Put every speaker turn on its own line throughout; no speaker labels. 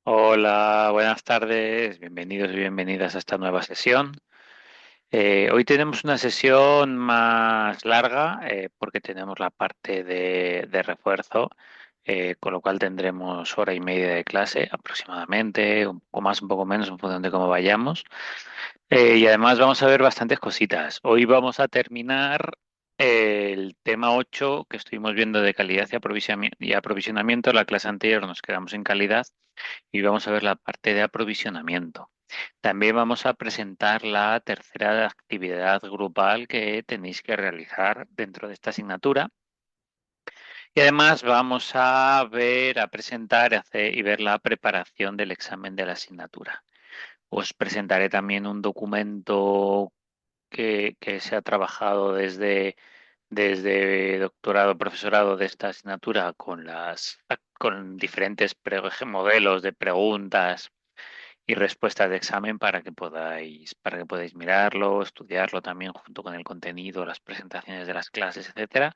Hola, buenas tardes, bienvenidos y bienvenidas a esta nueva sesión. Hoy tenemos una sesión más larga porque tenemos la parte de refuerzo, con lo cual tendremos hora y media de clase aproximadamente, un poco más, un poco menos en función de cómo vayamos. Y además vamos a ver bastantes cositas. Hoy vamos a terminar el tema 8 que estuvimos viendo de calidad y aprovisionamiento. La clase anterior nos quedamos en calidad y vamos a ver la parte de aprovisionamiento. También vamos a presentar la tercera actividad grupal que tenéis que realizar dentro de esta asignatura. Y además vamos a ver, a presentar y ver la preparación del examen de la asignatura. Os presentaré también un documento que se ha trabajado desde doctorado, profesorado de esta asignatura con diferentes modelos de preguntas y respuestas de examen para que podáis mirarlo, estudiarlo también junto con el contenido, las presentaciones de las clases, etcétera,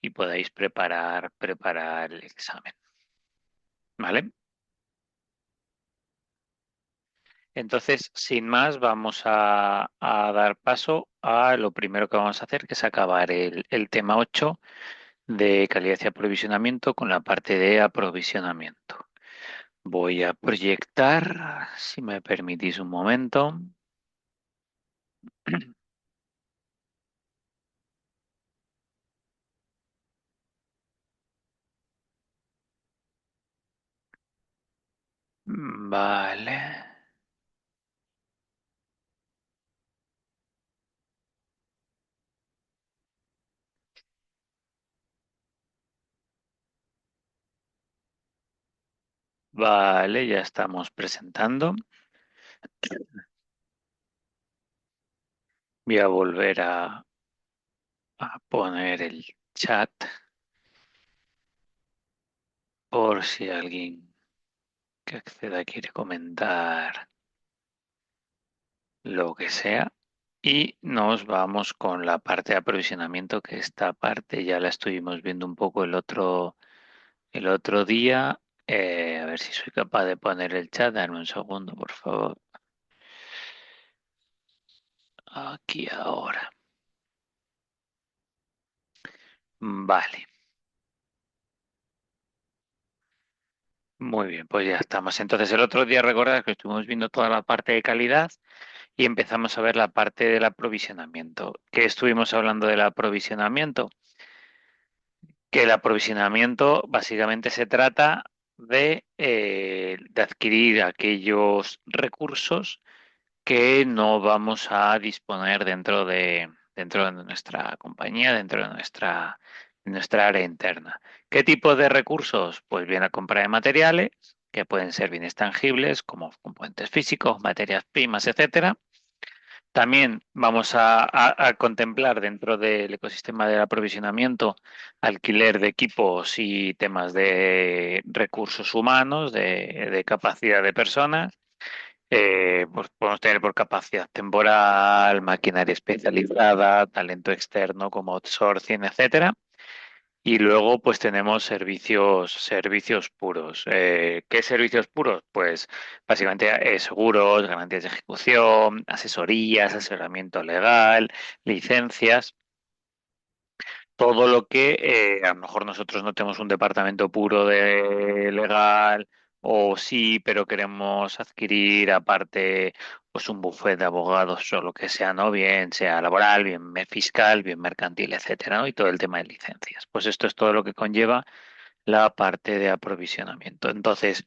y podáis preparar el examen. ¿Vale? Entonces, sin más, vamos a dar paso a lo primero que vamos a hacer, que es acabar el tema 8 de calidad y aprovisionamiento con la parte de aprovisionamiento. Voy a proyectar, si me permitís un momento. Vale. Vale, ya estamos presentando. Voy a volver a poner el chat por si alguien que acceda quiere comentar lo que sea. Y nos vamos con la parte de aprovisionamiento, que esta parte ya la estuvimos viendo un poco el otro día. A ver si soy capaz de poner el chat. Darme un segundo, por favor. Aquí ahora. Vale. Muy bien, pues ya estamos. Entonces, el otro día recordad que estuvimos viendo toda la parte de calidad y empezamos a ver la parte del aprovisionamiento. ¿Qué estuvimos hablando del aprovisionamiento? Que el aprovisionamiento básicamente se trata de adquirir aquellos recursos que no vamos a disponer dentro de nuestra compañía, dentro de nuestra área interna. ¿Qué tipo de recursos? Pues bien, la compra de materiales, que pueden ser bienes tangibles, como componentes físicos, materias primas, etcétera. También vamos a contemplar dentro del ecosistema del aprovisionamiento alquiler de equipos y temas de recursos humanos, de capacidad de personas. Pues podemos tener por capacidad temporal, maquinaria especializada, talento externo como outsourcing, etcétera. Y luego pues tenemos servicios puros. ¿Qué servicios puros? Pues básicamente seguros, garantías de ejecución, asesorías, asesoramiento legal, licencias, todo lo que a lo mejor nosotros no tenemos un departamento puro de legal o sí, pero queremos adquirir aparte pues un bufete de abogados o lo que sea, ¿no? Bien sea laboral, bien fiscal, bien mercantil, etcétera, ¿no? Y todo el tema de licencias. Pues esto es todo lo que conlleva la parte de aprovisionamiento. Entonces,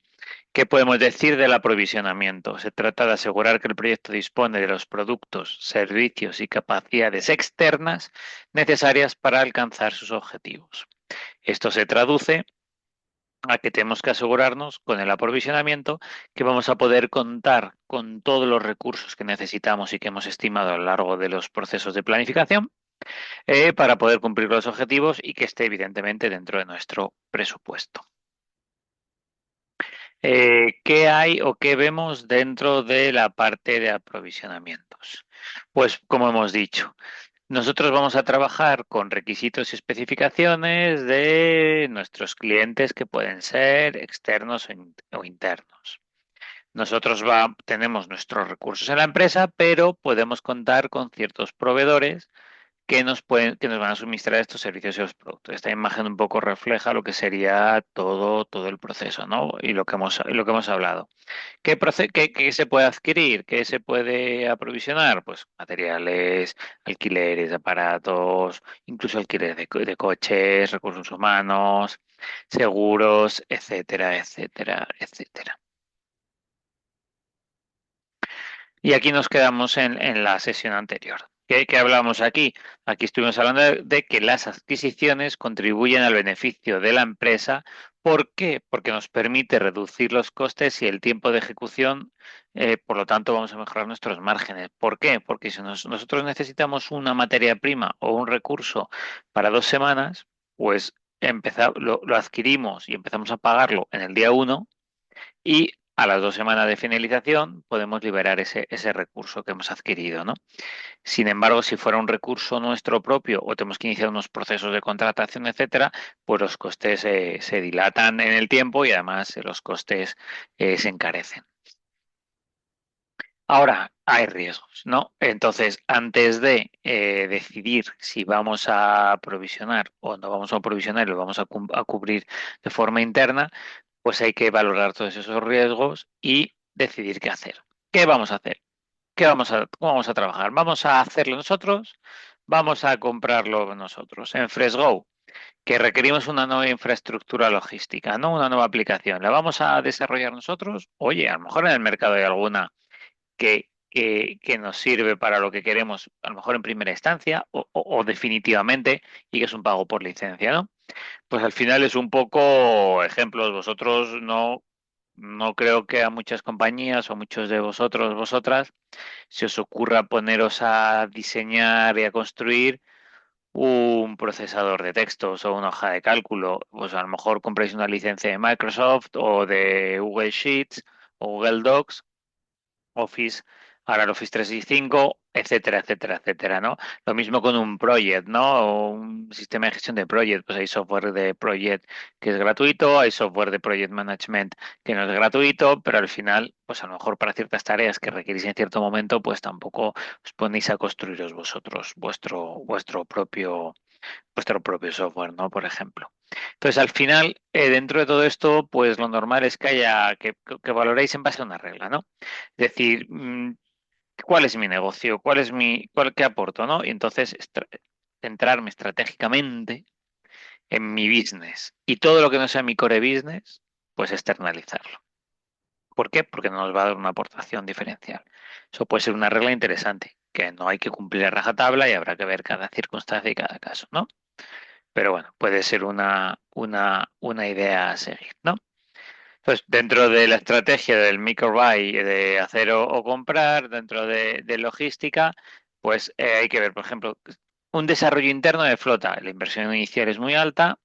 ¿qué podemos decir del aprovisionamiento? Se trata de asegurar que el proyecto dispone de los productos, servicios y capacidades externas necesarias para alcanzar sus objetivos. Esto se traduce a que tenemos que asegurarnos con el aprovisionamiento que vamos a poder contar con todos los recursos que necesitamos y que hemos estimado a lo largo de los procesos de planificación para poder cumplir los objetivos y que esté evidentemente dentro de nuestro presupuesto. ¿Qué hay o qué vemos dentro de la parte de aprovisionamientos? Pues como hemos dicho, nosotros vamos a trabajar con requisitos y especificaciones de nuestros clientes que pueden ser externos o internos. Nosotros tenemos nuestros recursos en la empresa, pero podemos contar con ciertos proveedores que nos van a suministrar estos servicios y los productos. Esta imagen un poco refleja lo que sería todo el proceso, ¿no? Y lo que hemos hablado. ¿Qué se puede adquirir? ¿Qué se puede aprovisionar? Pues materiales, alquileres, aparatos, incluso alquileres de coches, recursos humanos, seguros, etcétera, etcétera, etcétera. Y aquí nos quedamos en la sesión anterior. ¿Qué hablamos aquí? Aquí estuvimos hablando de que las adquisiciones contribuyen al beneficio de la empresa. ¿Por qué? Porque nos permite reducir los costes y el tiempo de ejecución, por lo tanto vamos a mejorar nuestros márgenes. ¿Por qué? Porque si nosotros necesitamos una materia prima o un recurso para 2 semanas, pues lo adquirimos y empezamos a pagarlo en el día uno y a las 2 semanas de finalización podemos liberar ese recurso que hemos adquirido, ¿no? Sin embargo, si fuera un recurso nuestro propio o tenemos que iniciar unos procesos de contratación, etcétera, pues los costes se dilatan en el tiempo y además los costes se encarecen. Ahora, hay riesgos, ¿no? Entonces, antes de decidir si vamos a provisionar o no vamos a provisionar y lo vamos a cubrir de forma interna, pues hay que valorar todos esos riesgos y decidir qué hacer. ¿Qué vamos a hacer? ¿Cómo vamos a trabajar? ¿Vamos a hacerlo nosotros? ¿Vamos a comprarlo nosotros? En FreshGo, que requerimos una nueva infraestructura logística, ¿no? Una nueva aplicación. ¿La vamos a desarrollar nosotros? Oye, a lo mejor en el mercado hay alguna que nos sirve para lo que queremos, a lo mejor en primera instancia o definitivamente, y que es un pago por licencia, ¿no? Pues al final es un poco ejemplos. Vosotros no creo que a muchas compañías o muchos de vosotros, vosotras, se os ocurra poneros a diseñar y a construir un procesador de textos o una hoja de cálculo. Pues a lo mejor compráis una licencia de Microsoft o de Google Sheets o Google Docs, Office, ahora el Office 365, etcétera, etcétera, etcétera, ¿no? Lo mismo con un project, ¿no? O un sistema de gestión de project, pues hay software de project que es gratuito, hay software de project management que no es gratuito, pero al final, pues a lo mejor para ciertas tareas que requerís en cierto momento, pues tampoco os ponéis a construiros vosotros vuestro propio software, ¿no? Por ejemplo. Entonces, al final, dentro de todo esto, pues lo normal es que valoréis en base a una regla, ¿no? Es decir, ¿cuál es mi negocio? ¿Qué aporto, no? Y entonces centrarme estratégicamente en mi business. Y todo lo que no sea mi core business, pues externalizarlo. ¿Por qué? Porque no nos va a dar una aportación diferencial. Eso puede ser una regla interesante, que no hay que cumplir a rajatabla y habrá que ver cada circunstancia y cada caso, ¿no? Pero bueno, puede ser una idea a seguir, ¿no? Pues dentro de la estrategia del micro buy, de hacer o comprar, dentro de logística, pues hay que ver, por ejemplo, un desarrollo interno de flota. La inversión inicial es muy alta,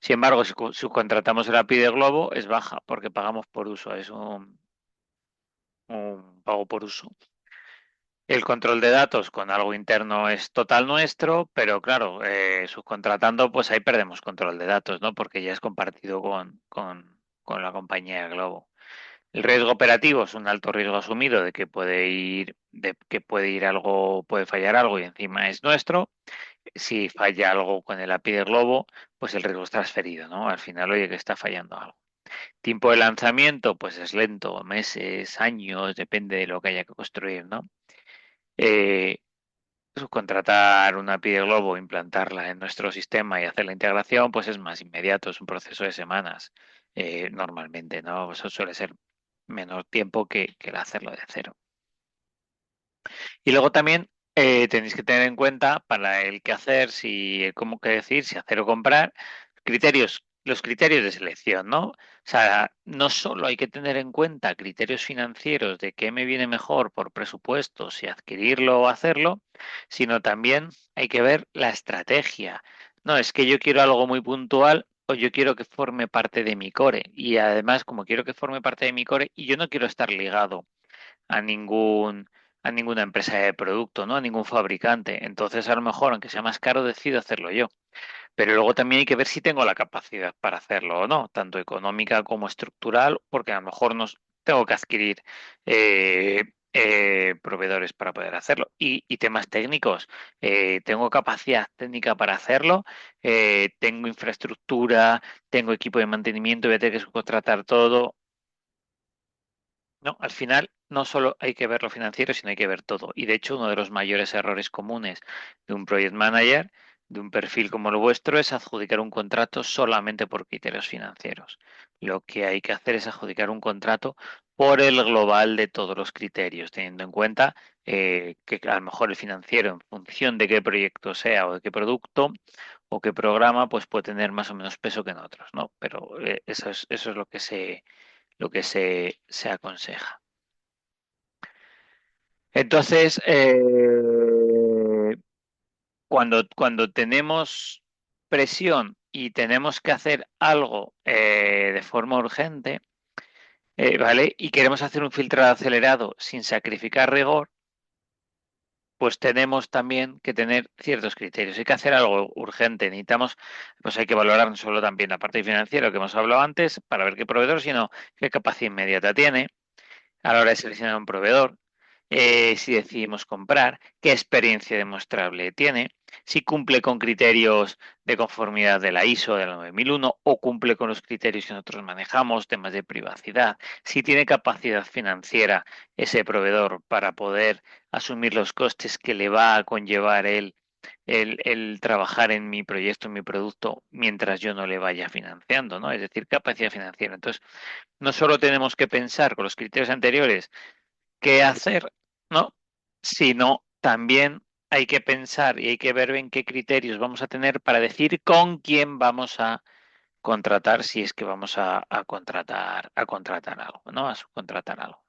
sin embargo, si subcontratamos el API de Globo es baja porque pagamos por uso, es un pago por uso. El control de datos con algo interno es total nuestro, pero claro, subcontratando, pues ahí perdemos control de datos, ¿no? Porque ya es compartido con la compañía de Globo. El riesgo operativo es un alto riesgo asumido de que puede ir algo, puede fallar algo y encima es nuestro. Si falla algo con el API de Globo, pues el riesgo es transferido, ¿no? Al final, oye, que está fallando algo. Tiempo de lanzamiento, pues es lento, meses, años, depende de lo que haya que construir, ¿no? Eh, Subcontratar una API de Globo, implantarla en nuestro sistema y hacer la integración, pues es más inmediato, es un proceso de semanas, normalmente, ¿no? Eso suele ser menor tiempo que el hacerlo de cero. Y luego también tenéis que tener en cuenta para el qué hacer, si, cómo qué decir, si hacer o comprar, los criterios de selección, ¿no? O sea, no solo hay que tener en cuenta criterios financieros de qué me viene mejor por presupuesto, si adquirirlo o hacerlo, sino también hay que ver la estrategia. No, es que yo quiero algo muy puntual o yo quiero que forme parte de mi core. Y además, como quiero que forme parte de mi core, y yo no quiero estar ligado a ningún a ninguna empresa de producto, ¿no? A ningún fabricante. Entonces, a lo mejor, aunque sea más caro, decido hacerlo yo. Pero luego también hay que ver si tengo la capacidad para hacerlo o no, tanto económica como estructural, porque a lo mejor tengo que adquirir proveedores para poder hacerlo. Y temas técnicos, tengo capacidad técnica para hacerlo, tengo infraestructura, tengo equipo de mantenimiento, voy a tener que contratar todo. No, al final no solo hay que ver lo financiero, sino hay que ver todo. Y de hecho, uno de los mayores errores comunes de un project manager, de un perfil como el vuestro, es adjudicar un contrato solamente por criterios financieros. Lo que hay que hacer es adjudicar un contrato por el global de todos los criterios, teniendo en cuenta que a lo mejor el financiero, en función de qué proyecto sea o de qué producto o qué programa, pues puede tener más o menos peso que en otros, ¿no? Pero eso es lo que se aconseja. Entonces, cuando tenemos presión y tenemos que hacer algo de forma urgente, ¿vale? Y queremos hacer un filtrado acelerado sin sacrificar rigor, pues tenemos también que tener ciertos criterios. Hay que hacer algo urgente, necesitamos, pues hay que valorar no solo también la parte financiera que hemos hablado antes, para ver qué proveedor, sino qué capacidad inmediata tiene a la hora de seleccionar un proveedor, si decidimos comprar, qué experiencia demostrable tiene, si cumple con criterios de conformidad de la ISO de la 9001 o cumple con los criterios que nosotros manejamos, temas de privacidad, si tiene capacidad financiera ese proveedor para poder asumir los costes que le va a conllevar el trabajar en mi proyecto, en mi producto, mientras yo no le vaya financiando, ¿no? Es decir, capacidad financiera. Entonces, no solo tenemos que pensar con los criterios anteriores qué hacer, ¿no? Sino también hay que pensar y hay que ver en qué criterios vamos a tener para decir con quién vamos a contratar si es que vamos a contratar algo, ¿no? A subcontratar algo.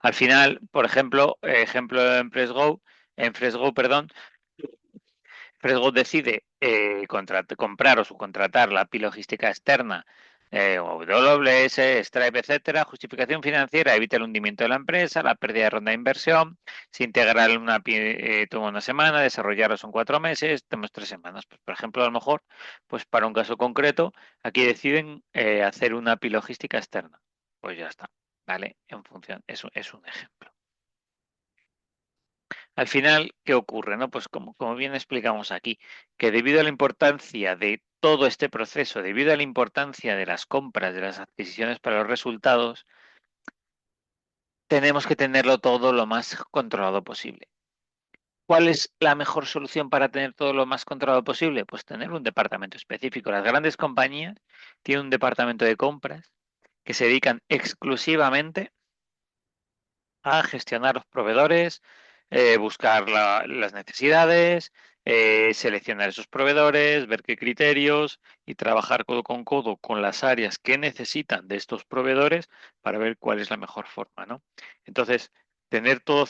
Al final, por ejemplo en Fresgo, perdón, Fresgo decide comprar o subcontratar la API logística externa o WS, Stripe, etcétera. Justificación financiera, evita el hundimiento de la empresa, la pérdida de ronda de inversión. Se integra una API, toma una semana, desarrollarlo son 4 meses, tenemos 3 semanas. Pues, por ejemplo, a lo mejor, pues para un caso concreto, aquí deciden hacer una API logística externa. Pues ya está, ¿vale? En función, es un ejemplo. Al final, ¿qué ocurre? ¿No? Pues como bien explicamos aquí, que debido a la importancia de todo este proceso, debido a la importancia de las compras, de las adquisiciones para los resultados, tenemos que tenerlo todo lo más controlado posible. ¿Cuál es la mejor solución para tener todo lo más controlado posible? Pues tener un departamento específico. Las grandes compañías tienen un departamento de compras que se dedican exclusivamente a gestionar los proveedores, buscar las necesidades, seleccionar esos proveedores, ver qué criterios y trabajar codo con codo con las áreas que necesitan de estos proveedores para ver cuál es la mejor forma, ¿no? Entonces, tener todo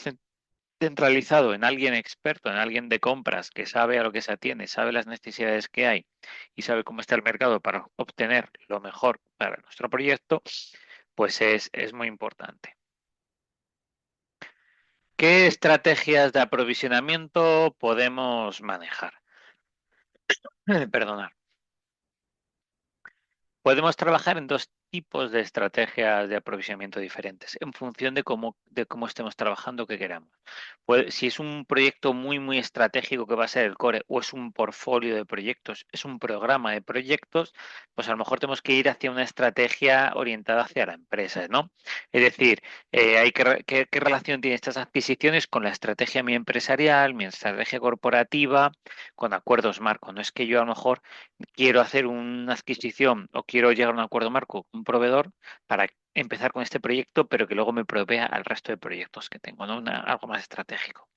centralizado en alguien experto, en alguien de compras que sabe a lo que se atiene, sabe las necesidades que hay y sabe cómo está el mercado para obtener lo mejor para nuestro proyecto, pues es muy importante. ¿Qué estrategias de aprovisionamiento podemos manejar? Perdona. Podemos trabajar en dos tipos de estrategias de aprovisionamiento diferentes, en función de cómo estemos trabajando, que queramos. Si es un proyecto muy, muy estratégico que va a ser el core, o es un portfolio de proyectos, es un programa de proyectos, pues a lo mejor tenemos que ir hacia una estrategia orientada hacia la empresa, ¿no? Es decir, ¿qué relación tienen estas adquisiciones con la estrategia mi empresarial, mi estrategia corporativa, con acuerdos marco? No es que yo a lo mejor quiero hacer una adquisición o quiero llegar a un acuerdo marco con un proveedor para empezar con este proyecto, pero que luego me provea al resto de proyectos que tengo, ¿no? Algo más estratégico.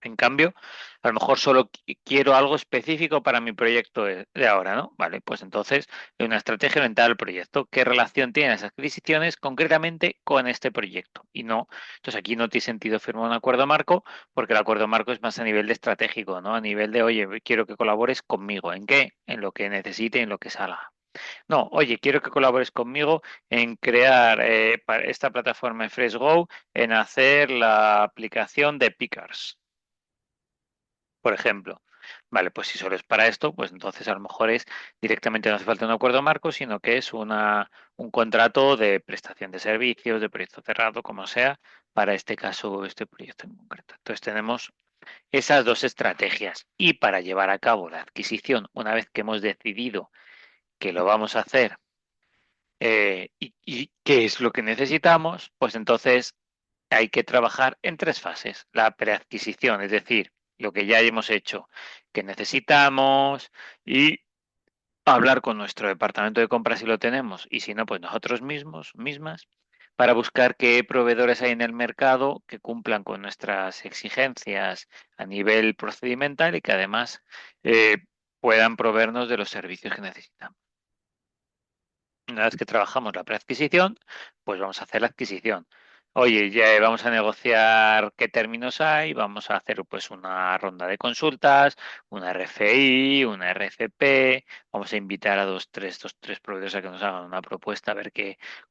En cambio, a lo mejor solo quiero algo específico para mi proyecto de ahora, ¿no? Vale, pues entonces una estrategia orientada al proyecto. ¿Qué relación tienen las adquisiciones concretamente con este proyecto? Y no, entonces aquí no tiene sentido firmar un acuerdo marco, porque el acuerdo marco es más a nivel de estratégico, ¿no? A nivel de, oye, quiero que colabores conmigo. ¿En qué? En lo que necesite, en lo que salga. No, oye, quiero que colabores conmigo en crear esta plataforma de FreshGo, en hacer la aplicación de Pickers, por ejemplo. Vale, pues si solo es para esto, pues entonces a lo mejor es directamente no hace falta un acuerdo marco, sino que es un contrato de prestación de servicios, de proyecto cerrado, como sea, para este caso, este proyecto en concreto. Entonces tenemos esas dos estrategias. Y para llevar a cabo la adquisición, una vez que hemos decidido que lo vamos a hacer y qué es lo que necesitamos, pues entonces hay que trabajar en tres fases. La preadquisición, es decir, lo que ya hemos hecho, que necesitamos y hablar con nuestro departamento de compras si lo tenemos y si no, pues nosotros mismas, para buscar qué proveedores hay en el mercado que cumplan con nuestras exigencias a nivel procedimental y que además eh, puedan proveernos de los servicios que necesitamos. Una vez que trabajamos la preadquisición, pues vamos a hacer la adquisición. Oye, ya vamos a negociar qué términos hay, vamos a hacer pues una ronda de consultas, una RFI, una RFP, vamos a invitar a dos, tres proveedores a que nos hagan una propuesta, a ver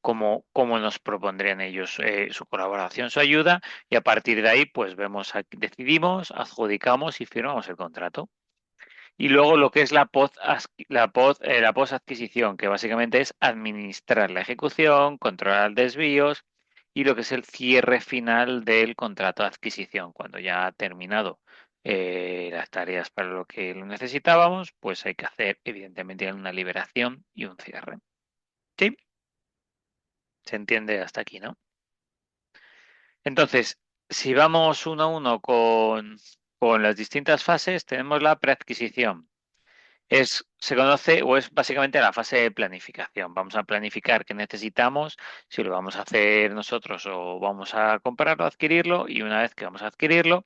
cómo nos propondrían ellos su colaboración, su ayuda, y a partir de ahí, pues vemos, decidimos, adjudicamos y firmamos el contrato. Y luego lo que es la post-adquisición, que básicamente es administrar la ejecución, controlar desvíos y lo que es el cierre final del contrato de adquisición. Cuando ya ha terminado las tareas para lo que lo necesitábamos, pues hay que hacer evidentemente una liberación y un cierre. ¿Sí? Se entiende hasta aquí, ¿no? Entonces, si vamos uno a uno con las distintas fases, tenemos la preadquisición. Se conoce o es básicamente la fase de planificación. Vamos a planificar qué necesitamos, si lo vamos a hacer nosotros o vamos a comprarlo, adquirirlo, y una vez que vamos a adquirirlo,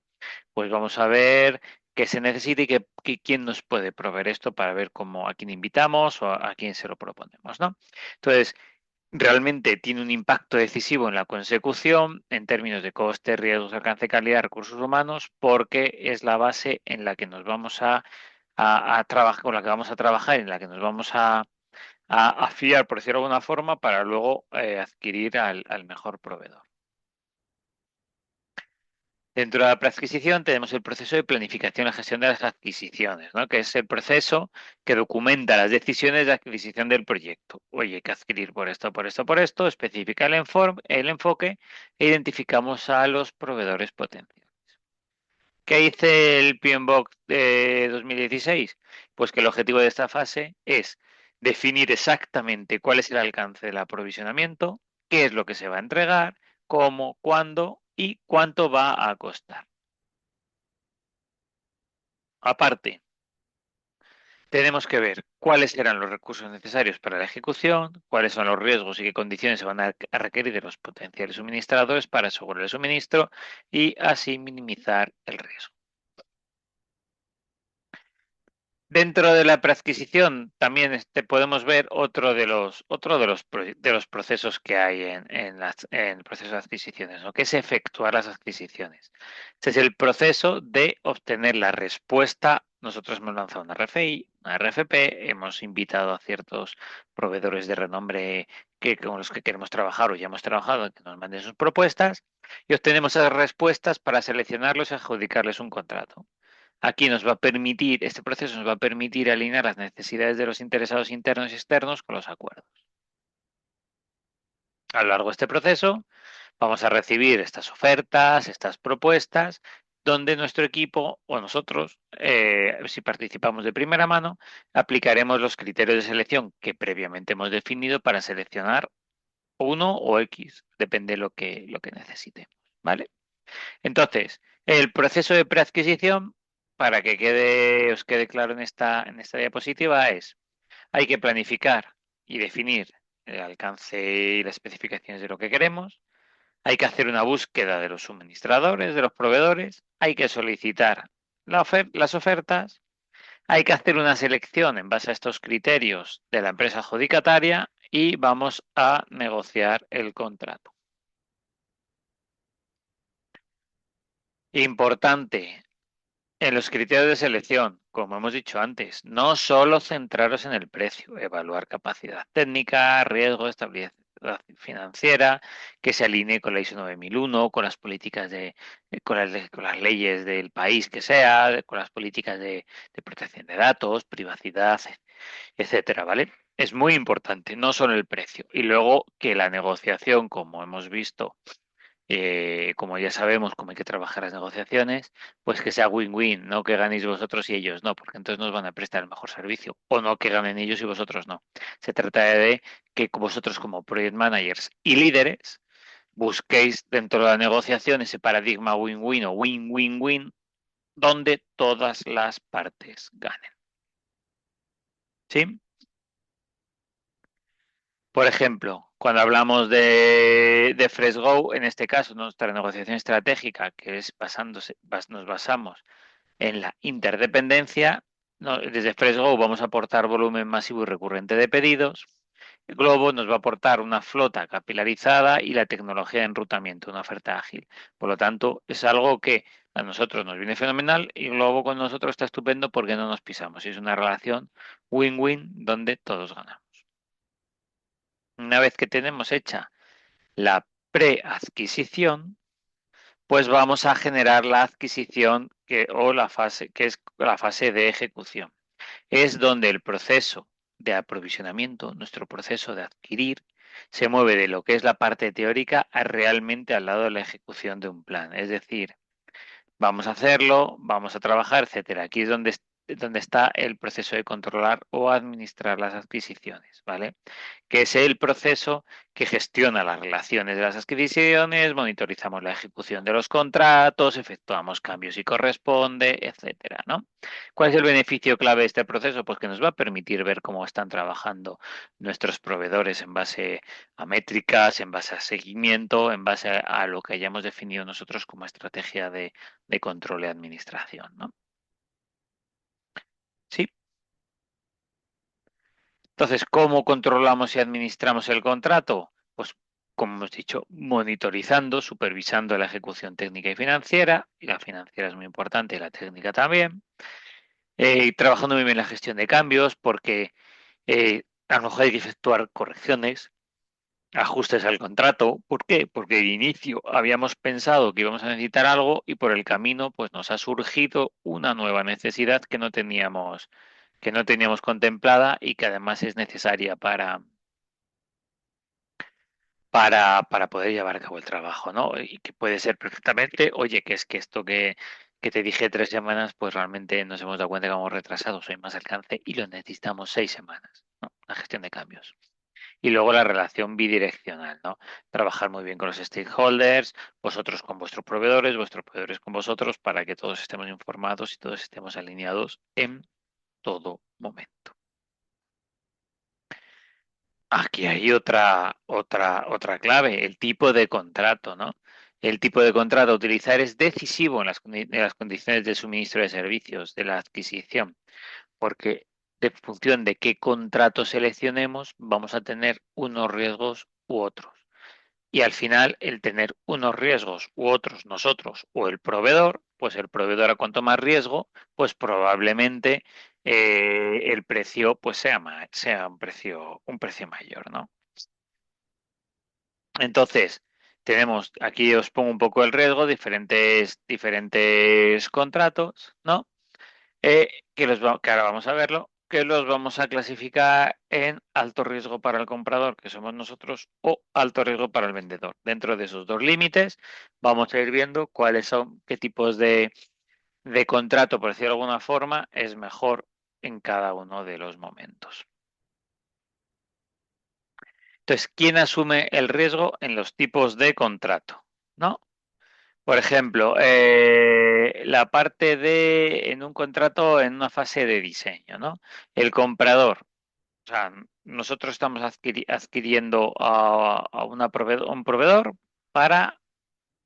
pues vamos a ver qué se necesita y quién nos puede proveer esto para ver cómo a quién invitamos o a quién se lo proponemos, ¿no? Entonces, realmente tiene un impacto decisivo en la consecución en términos de coste, riesgos, alcance, calidad, recursos humanos, porque es la base en la que nos vamos a trabajar, con la que vamos a trabajar, en la que nos vamos a fiar, por decirlo de alguna forma, para luego adquirir al mejor proveedor. Dentro de la preadquisición tenemos el proceso de planificación y gestión de las adquisiciones, ¿no? Que es el proceso que documenta las decisiones de adquisición del proyecto. Oye, hay que adquirir por esto, por esto, por esto, especifica el enfoque e identificamos a los proveedores potenciales. ¿Qué dice el PMBOK de 2016? Pues que el objetivo de esta fase es definir exactamente cuál es el alcance del aprovisionamiento, qué es lo que se va a entregar, cómo, cuándo y cuánto va a costar. Aparte, tenemos que ver cuáles serán los recursos necesarios para la ejecución, cuáles son los riesgos y qué condiciones se van a requerir de los potenciales suministradores para asegurar el suministro y así minimizar el riesgo. Dentro de la preadquisición también podemos ver otro de los procesos que hay en el proceso de adquisiciones, ¿no? Que es efectuar las adquisiciones. Este es el proceso de obtener la respuesta. Nosotros hemos lanzado una RFI, una RFP, hemos invitado a ciertos proveedores de renombre con los que queremos trabajar o ya hemos trabajado que nos manden sus propuestas y obtenemos esas respuestas para seleccionarlos y adjudicarles un contrato. Aquí este proceso nos va a permitir alinear las necesidades de los interesados internos y externos con los acuerdos. A lo largo de este proceso vamos a recibir estas ofertas, estas propuestas, donde nuestro equipo o nosotros, si participamos de primera mano, aplicaremos los criterios de selección que previamente hemos definido para seleccionar uno o X, depende de lo que necesitemos, ¿vale? Entonces, el proceso de preadquisición, para que os quede claro en esta diapositiva, hay que planificar y definir el alcance y las especificaciones de lo que queremos, hay que hacer una búsqueda de los suministradores, de los proveedores, hay que solicitar las ofertas, hay que hacer una selección en base a estos criterios de la empresa adjudicataria y vamos a negociar el contrato. Importante, en los criterios de selección, como hemos dicho antes, no solo centraros en el precio, evaluar capacidad técnica, riesgo, estabilidad, financiera, que se alinee con la ISO 9001, con las políticas con las leyes del país que sea, con las políticas de protección de datos, privacidad, etcétera, ¿vale? Es muy importante, no solo el precio. Y luego que la negociación, como hemos visto, como ya sabemos cómo hay que trabajar las negociaciones, pues que sea win-win, no que ganéis vosotros y ellos no, porque entonces nos van a prestar el mejor servicio, o no que ganen ellos y vosotros no. Se trata de que vosotros como project managers y líderes busquéis dentro de la negociación ese paradigma win-win o win-win-win donde todas las partes ganen. ¿Sí? Por ejemplo, cuando hablamos de FreshGo, en este caso, nuestra negociación estratégica, que es nos basamos en la interdependencia, desde FreshGo vamos a aportar volumen masivo y recurrente de pedidos. El Globo nos va a aportar una flota capilarizada y la tecnología de enrutamiento, una oferta ágil. Por lo tanto, es algo que a nosotros nos viene fenomenal y Globo con nosotros está estupendo porque no nos pisamos. Y es una relación win-win donde todos ganamos. Una vez que tenemos hecha la preadquisición, pues vamos a generar la adquisición o la fase, que es la fase de ejecución. Es donde el proceso de aprovisionamiento, nuestro proceso de adquirir, se mueve de lo que es la parte teórica a realmente al lado de la ejecución de un plan. Es decir, vamos a hacerlo, vamos a trabajar, etcétera. Aquí es donde está el proceso de controlar o administrar las adquisiciones, ¿vale? Que es el proceso que gestiona las relaciones de las adquisiciones, monitorizamos la ejecución de los contratos, efectuamos cambios si corresponde, etcétera, ¿no? ¿Cuál es el beneficio clave de este proceso? Pues que nos va a permitir ver cómo están trabajando nuestros proveedores en base a métricas, en base a seguimiento, en base a lo que hayamos definido nosotros como estrategia de control y administración, ¿no? Sí. Entonces, ¿cómo controlamos y administramos el contrato? Pues, como hemos dicho, monitorizando, supervisando la ejecución técnica y financiera, y la financiera es muy importante y la técnica también, trabajando muy bien la gestión de cambios, porque a lo mejor hay que efectuar correcciones, ajustes al contrato. ¿Por qué? Porque de inicio habíamos pensado que íbamos a necesitar algo y por el camino pues nos ha surgido una nueva necesidad que no teníamos contemplada y que además es necesaria para poder llevar a cabo el trabajo, ¿no? Y que puede ser perfectamente, oye, que es que esto que te dije 3 semanas, pues realmente nos hemos dado cuenta que hemos retrasado, hay más alcance y lo necesitamos 6 semanas, ¿no? La gestión de cambios. Y luego la relación bidireccional, ¿no? Trabajar muy bien con los stakeholders, vosotros con vuestros proveedores con vosotros, para que todos estemos informados y todos estemos alineados en todo momento. Aquí hay otra clave, el tipo de contrato, ¿no? El tipo de contrato a utilizar es decisivo en las condiciones de suministro de servicios, de la adquisición, porque de función de qué contrato seleccionemos, vamos a tener unos riesgos u otros. Y al final, el tener unos riesgos u otros nosotros o el proveedor, pues el proveedor a cuanto más riesgo, pues probablemente el precio pues sea un precio mayor, ¿no? Entonces, tenemos, aquí os pongo un poco el riesgo, diferentes contratos, ¿no? Que ahora vamos a verlo, que los vamos a clasificar en alto riesgo para el comprador, que somos nosotros, o alto riesgo para el vendedor. Dentro de esos dos límites, vamos a ir viendo cuáles son, qué tipos de contrato, por decirlo de alguna forma, es mejor en cada uno de los momentos. Entonces, ¿quién asume el riesgo en los tipos de contrato? ¿No? Por ejemplo, la parte en un contrato en una fase de diseño, ¿no? El comprador, o sea, nosotros estamos adquiriendo a un proveedor para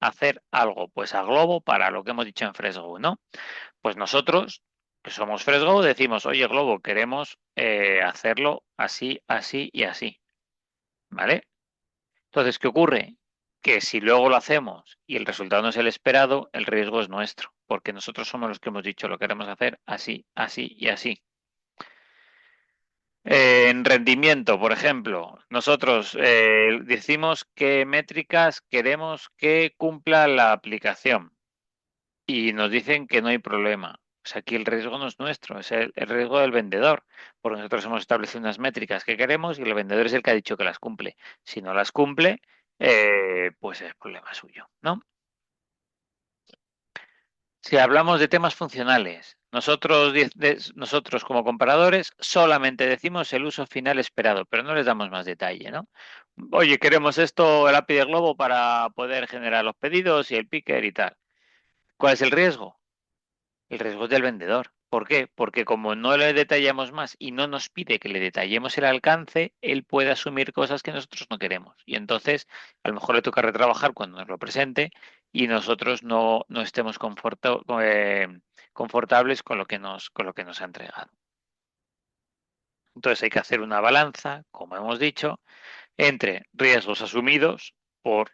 hacer algo, pues a Globo para lo que hemos dicho en Fresgo, ¿no? Pues nosotros, que somos Fresgo, decimos, oye Globo, queremos hacerlo así, así y así, ¿vale? Entonces, ¿qué ocurre? Que si luego lo hacemos y el resultado no es el esperado, el riesgo es nuestro, porque nosotros somos los que hemos dicho lo queremos hacer así, así y así. En rendimiento, por ejemplo, nosotros decimos qué métricas queremos que cumpla la aplicación y nos dicen que no hay problema. O sea, aquí el riesgo no es nuestro, es el riesgo del vendedor, porque nosotros hemos establecido unas métricas que queremos y el vendedor es el que ha dicho que las cumple. Si no las cumple, pues es problema suyo, ¿no? Si hablamos de temas funcionales, nosotros como comparadores solamente decimos el uso final esperado, pero no les damos más detalle, ¿no? Oye, queremos esto, el API de Globo para poder generar los pedidos y el picker y tal. ¿Cuál es el riesgo? El riesgo es del vendedor. ¿Por qué? Porque como no le detallamos más y no nos pide que le detallemos el alcance, él puede asumir cosas que nosotros no queremos. Y entonces, a lo mejor le toca retrabajar cuando nos lo presente y nosotros no estemos confortables con lo que nos ha entregado. Entonces hay que hacer una balanza, como hemos dicho, entre riesgos asumidos por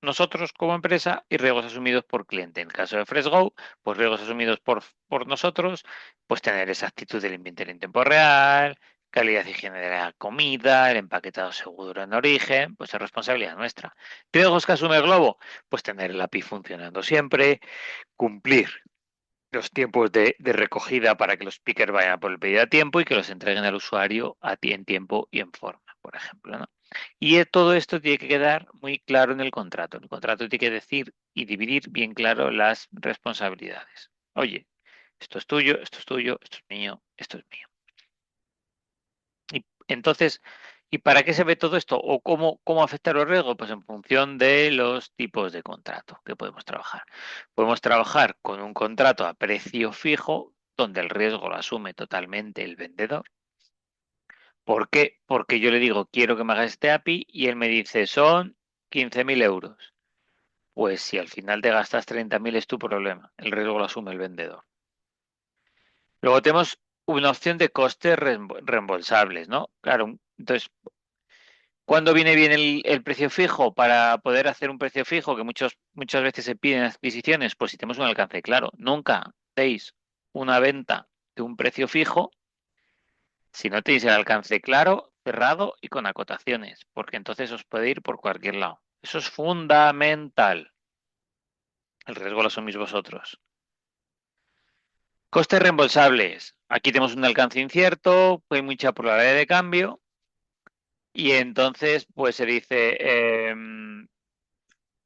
nosotros como empresa y riesgos asumidos por cliente. En el caso de FreshGo, pues riesgos asumidos por nosotros, pues tener esa actitud del inventario en tiempo real, calidad y higiene de la comida, el empaquetado seguro en origen, pues es responsabilidad nuestra. Riesgos que asume el Globo, pues tener el API funcionando siempre, cumplir los tiempos de recogida para que los pickers vayan por el pedido a tiempo y que los entreguen al usuario a ti en tiempo y en forma, por ejemplo, ¿no? Y todo esto tiene que quedar muy claro en el contrato. El contrato tiene que decir y dividir bien claro las responsabilidades. Oye, esto es tuyo, esto es tuyo, esto es mío, esto es mío. Y entonces, ¿y para qué se ve todo esto? ¿O cómo afecta los riesgos? Pues en función de los tipos de contrato que podemos trabajar. Podemos trabajar con un contrato a precio fijo, donde el riesgo lo asume totalmente el vendedor. ¿Por qué? Porque yo le digo, quiero que me hagas este API y él me dice, son 15.000 euros. Pues si al final te gastas 30.000 es tu problema. El riesgo lo asume el vendedor. Luego tenemos una opción de costes reembolsables, ¿no? Claro, entonces ¿cuándo viene bien el precio fijo? Para poder hacer un precio fijo que muchas veces se piden en adquisiciones, pues si tenemos un alcance claro, nunca deis una venta de un precio fijo si no tenéis el alcance claro, cerrado y con acotaciones, porque entonces os puede ir por cualquier lado. Eso es fundamental. El riesgo lo asumís vosotros. Costes reembolsables. Aquí tenemos un alcance incierto, hay mucha probabilidad de cambio y entonces pues se dice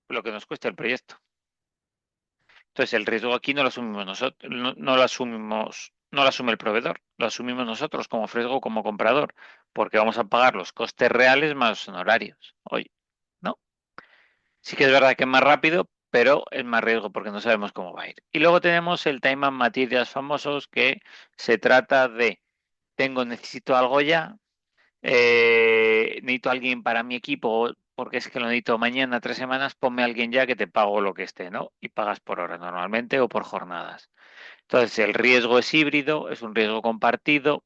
lo que nos cuesta el proyecto. Entonces, el riesgo aquí no lo asumimos nosotros, no lo asumimos, no lo asume el proveedor, lo asumimos nosotros como Fresgo, como comprador, porque vamos a pagar los costes reales más los honorarios. Oye, ¿no? Sí que es verdad que es más rápido, pero es más riesgo porque no sabemos cómo va a ir. Y luego tenemos el time and materials famosos, que se trata de, necesito algo ya, necesito a alguien para mi equipo porque es que lo necesito mañana, 3 semanas, ponme a alguien ya que te pago lo que esté, ¿no? Y pagas por hora normalmente o por jornadas. Entonces, el riesgo es híbrido, es un riesgo compartido.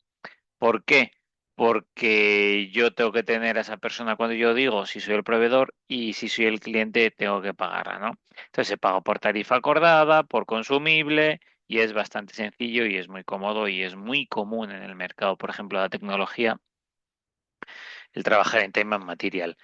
¿Por qué? Porque yo tengo que tener a esa persona cuando yo digo si soy el proveedor y si soy el cliente tengo que pagarla, ¿no? Entonces se paga por tarifa acordada, por consumible y es bastante sencillo y es muy cómodo y es muy común en el mercado, por ejemplo, de la tecnología el trabajar en time and material.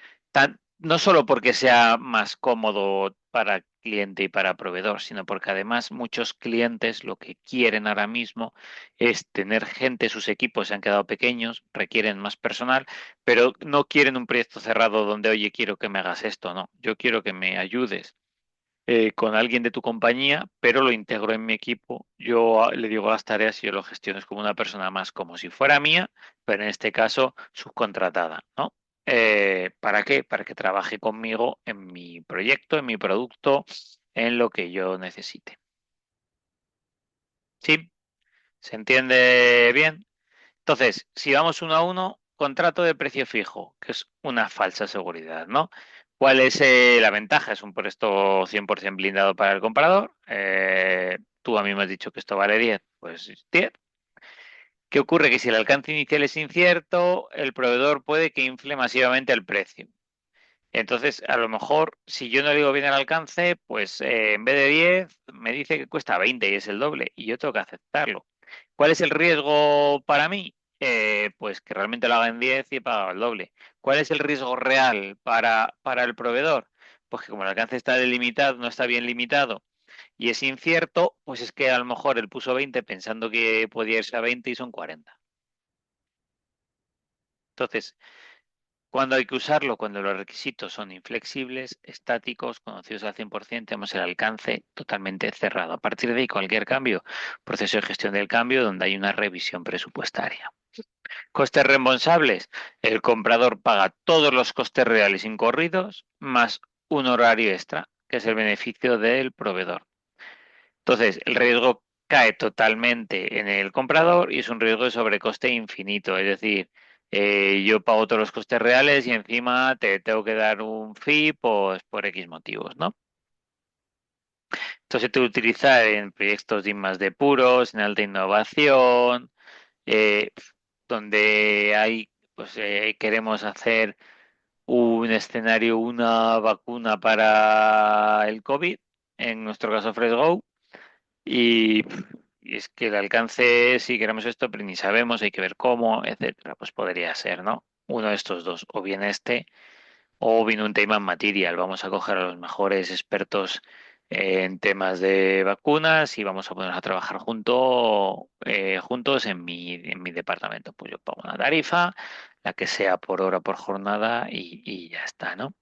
No solo porque sea más cómodo para cliente y para proveedor, sino porque además muchos clientes lo que quieren ahora mismo es tener gente, sus equipos se han quedado pequeños, requieren más personal, pero no quieren un proyecto cerrado donde, oye, quiero que me hagas esto, no, yo quiero que me ayudes con alguien de tu compañía, pero lo integro en mi equipo. Yo le digo las tareas y yo lo gestiono como una persona más, como si fuera mía, pero en este caso subcontratada, ¿no? ¿Para qué? Para que trabaje conmigo en mi proyecto, en mi producto, en lo que yo necesite. ¿Sí? ¿Se entiende bien? Entonces, si vamos uno a uno, contrato de precio fijo, que es una falsa seguridad, ¿no? ¿Cuál es la ventaja? Es un puesto 100% blindado para el comprador. Tú a mí me has dicho que esto vale 10, pues 10. ¿Qué ocurre? Que si el alcance inicial es incierto, el proveedor puede que infle masivamente el precio. Entonces, a lo mejor, si yo no le digo bien el alcance, pues en vez de 10, me dice que cuesta 20 y es el doble, y yo tengo que aceptarlo. ¿Cuál es el riesgo para mí? pues que realmente lo haga en 10 y he pagado el doble. ¿Cuál es el riesgo real para el proveedor? Pues que como el alcance está delimitado, no está bien limitado y es incierto, pues es que a lo mejor él puso 20 pensando que podía irse a 20 y son 40. Entonces, ¿cuándo hay que usarlo? Cuando los requisitos son inflexibles, estáticos, conocidos al 100%, tenemos el alcance totalmente cerrado. A partir de ahí, cualquier cambio, proceso de gestión del cambio, donde hay una revisión presupuestaria. Costes reembolsables. El comprador paga todos los costes reales incorridos más un horario extra, que es el beneficio del proveedor. Entonces, el riesgo cae totalmente en el comprador y es un riesgo de sobrecoste infinito. Es decir, yo pago todos los costes reales y encima te tengo que dar un fee pues, por X motivos, ¿no? Entonces, se puede utilizar en proyectos de I+D puros, en alta innovación, eh, donde hay, pues, queremos hacer un escenario, una vacuna para el COVID, en nuestro caso FreshGo. Y, y es que el alcance, si queremos esto, pero ni sabemos, hay que ver cómo, etcétera. Pues podría ser, ¿no? Uno de estos dos, o bien este, o bien un tema en material. Vamos a coger a los mejores expertos en temas de vacunas y vamos a ponernos a trabajar juntos en mi departamento. Pues yo pago una tarifa, la que sea por hora, por jornada, y ya está, ¿no?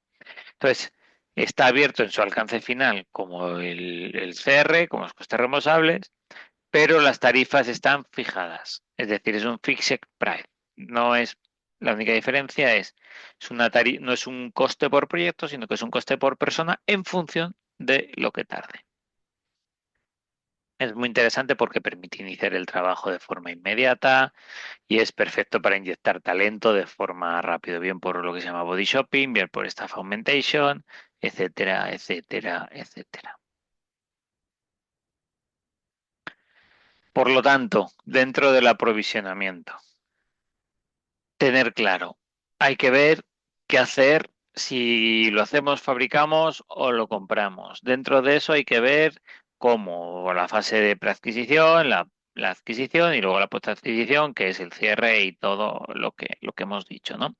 Entonces, está abierto en su alcance final como el CR, como los costes reembolsables, pero las tarifas están fijadas. Es decir, es un fixed price. No es, la única diferencia es no es un coste por proyecto, sino que es un coste por persona en función de lo que tarde. Es muy interesante porque permite iniciar el trabajo de forma inmediata y es perfecto para inyectar talento de forma rápida, bien por lo que se llama body shopping, bien por staff augmentation, etcétera, etcétera, etcétera. Por lo tanto, dentro del aprovisionamiento, tener claro, hay que ver qué hacer, si lo hacemos, fabricamos o lo compramos. Dentro de eso hay que ver cómo la fase de preadquisición, la adquisición y luego la postadquisición, que es el cierre y todo lo que hemos dicho, ¿no?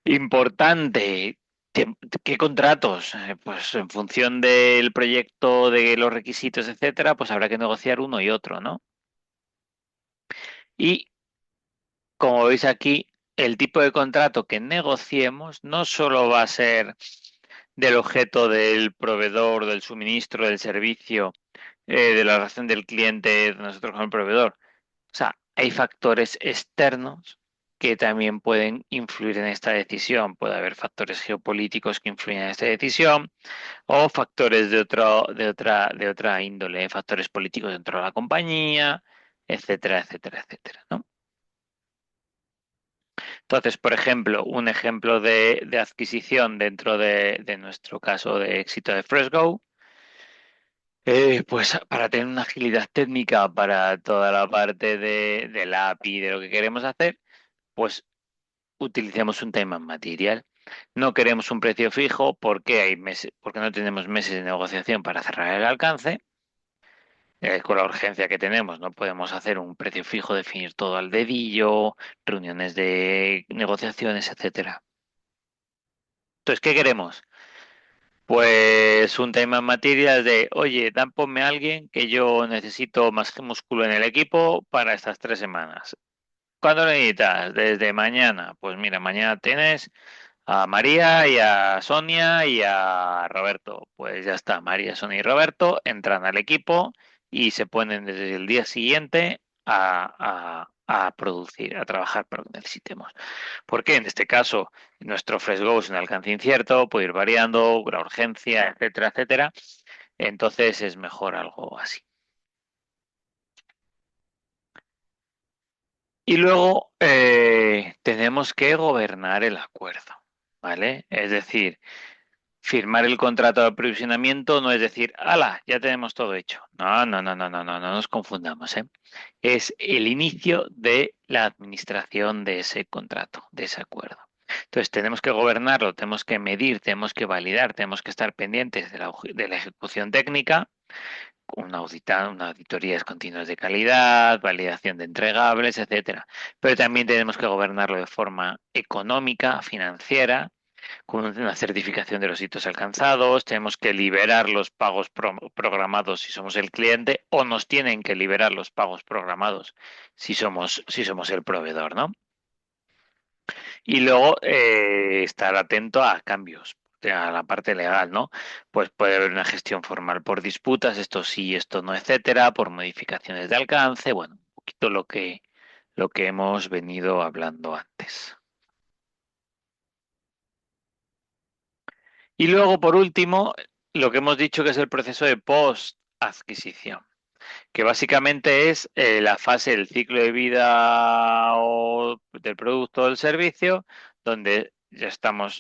Importante. ¿Qué contratos? Pues en función del proyecto, de los requisitos, etcétera, pues habrá que negociar uno y otro, ¿no? Y como veis aquí, el tipo de contrato que negociemos no solo va a ser del objeto del proveedor, del suministro, del servicio, de la relación del cliente de nosotros con el proveedor. O sea, hay factores externos que también pueden influir en esta decisión. Puede haber factores geopolíticos que influyen en esta decisión o factores de otra índole, factores políticos dentro de la compañía, etcétera, etcétera, etcétera, ¿no? Entonces, por ejemplo, un ejemplo de adquisición dentro de nuestro caso de éxito de FreshGo, pues para tener una agilidad técnica para toda la parte del API, de lo que queremos hacer, pues utilicemos un time and material. No queremos un precio fijo porque hay meses, porque no tenemos meses de negociación para cerrar el alcance. Con la urgencia que tenemos, no podemos hacer un precio fijo, definir todo al dedillo, reuniones de negociaciones, etcétera. Entonces, ¿qué queremos? Pues un tema en materia de, oye, dan ponme a alguien que yo necesito más músculo en el equipo para estas 3 semanas. ¿Cuándo lo necesitas? Desde mañana. Pues mira, mañana tienes a María y a Sonia y a Roberto. Pues ya está, María, Sonia y Roberto entran al equipo y se ponen desde el día siguiente a producir, a trabajar para lo que necesitemos. Porque en este caso, nuestro FreshGo es un alcance incierto, puede ir variando, la urgencia, etcétera, etcétera. Entonces es mejor algo así. Y luego tenemos que gobernar el acuerdo, ¿vale? Es decir, firmar el contrato de aprovisionamiento no es decir, ¡hala! Ya tenemos todo hecho. No, no, no, no, no, no, no nos confundamos, ¿eh? Es el inicio de la administración de ese contrato, de ese acuerdo. Entonces tenemos que gobernarlo, tenemos que medir, tenemos que validar, tenemos que estar pendientes de la ejecución técnica, una auditorías continuas de calidad, validación de entregables, etcétera. Pero también tenemos que gobernarlo de forma económica, financiera, con una certificación de los hitos alcanzados, tenemos que liberar los pagos programados si somos el cliente o nos tienen que liberar los pagos programados si somos el proveedor, ¿no? Y luego estar atento a cambios, a la parte legal, ¿no? Pues puede haber una gestión formal por disputas, esto sí, esto no, etcétera, por modificaciones de alcance, bueno, un poquito lo que hemos venido hablando antes. Y luego, por último, lo que hemos dicho que es el proceso de post-adquisición, que básicamente es la fase del ciclo de vida del producto o del servicio, donde ya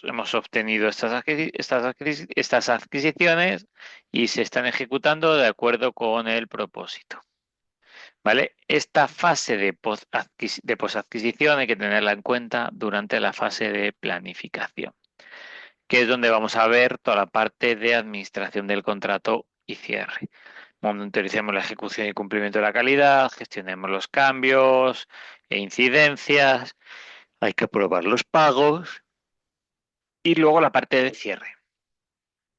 hemos obtenido estas adquisiciones y se están ejecutando de acuerdo con el propósito. ¿Vale? Esta fase de post-adquisición hay que tenerla en cuenta durante la fase de planificación, que es donde vamos a ver toda la parte de administración del contrato y cierre. Monitoricemos la ejecución y cumplimiento de la calidad, gestionemos los cambios e incidencias, hay que aprobar los pagos y luego la parte de cierre.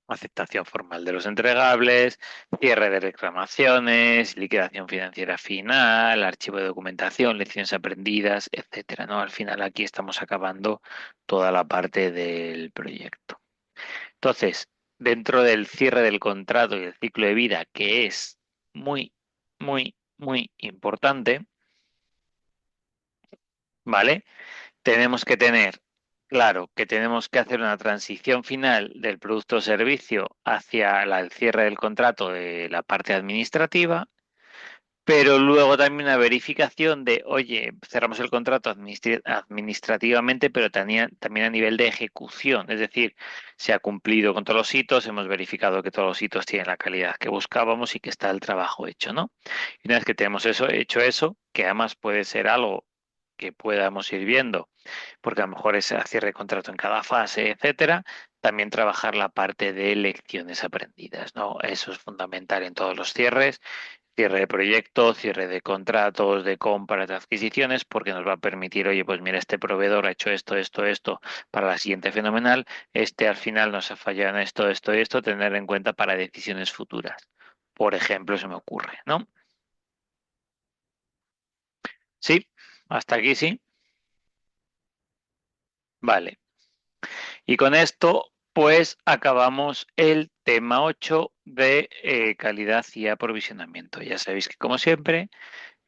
Aceptación formal de los entregables, cierre de reclamaciones, liquidación financiera final, archivo de documentación, lecciones aprendidas, etcétera, ¿no? Al final aquí estamos acabando toda la parte del proyecto. Entonces, dentro del cierre del contrato y el ciclo de vida, que es muy, muy importante, ¿vale? Tenemos que tener claro que tenemos que hacer una transición final del producto o servicio hacia el cierre del contrato de la parte administrativa, pero luego también una verificación de, oye, cerramos el contrato administrativamente, pero también a nivel de ejecución, es decir, se ha cumplido con todos los hitos, hemos verificado que todos los hitos tienen la calidad que buscábamos y que está el trabajo hecho, ¿no? Y una vez que tenemos hecho eso, que además puede ser algo que podamos ir viendo, porque a lo mejor es cierre de contrato en cada fase, etcétera, también trabajar la parte de lecciones aprendidas, ¿no? Eso es fundamental en todos los cierres. Cierre de proyecto, cierre de contratos, de compras, de adquisiciones, porque nos va a permitir, oye, pues mira, este proveedor ha hecho esto, para la siguiente fenomenal, este al final nos ha fallado en esto, y esto, tener en cuenta para decisiones futuras. Por ejemplo, se me ocurre, ¿no? Sí, hasta aquí sí. Vale. Y con esto, pues acabamos el tema 8 de calidad y aprovisionamiento. Ya sabéis que, como siempre,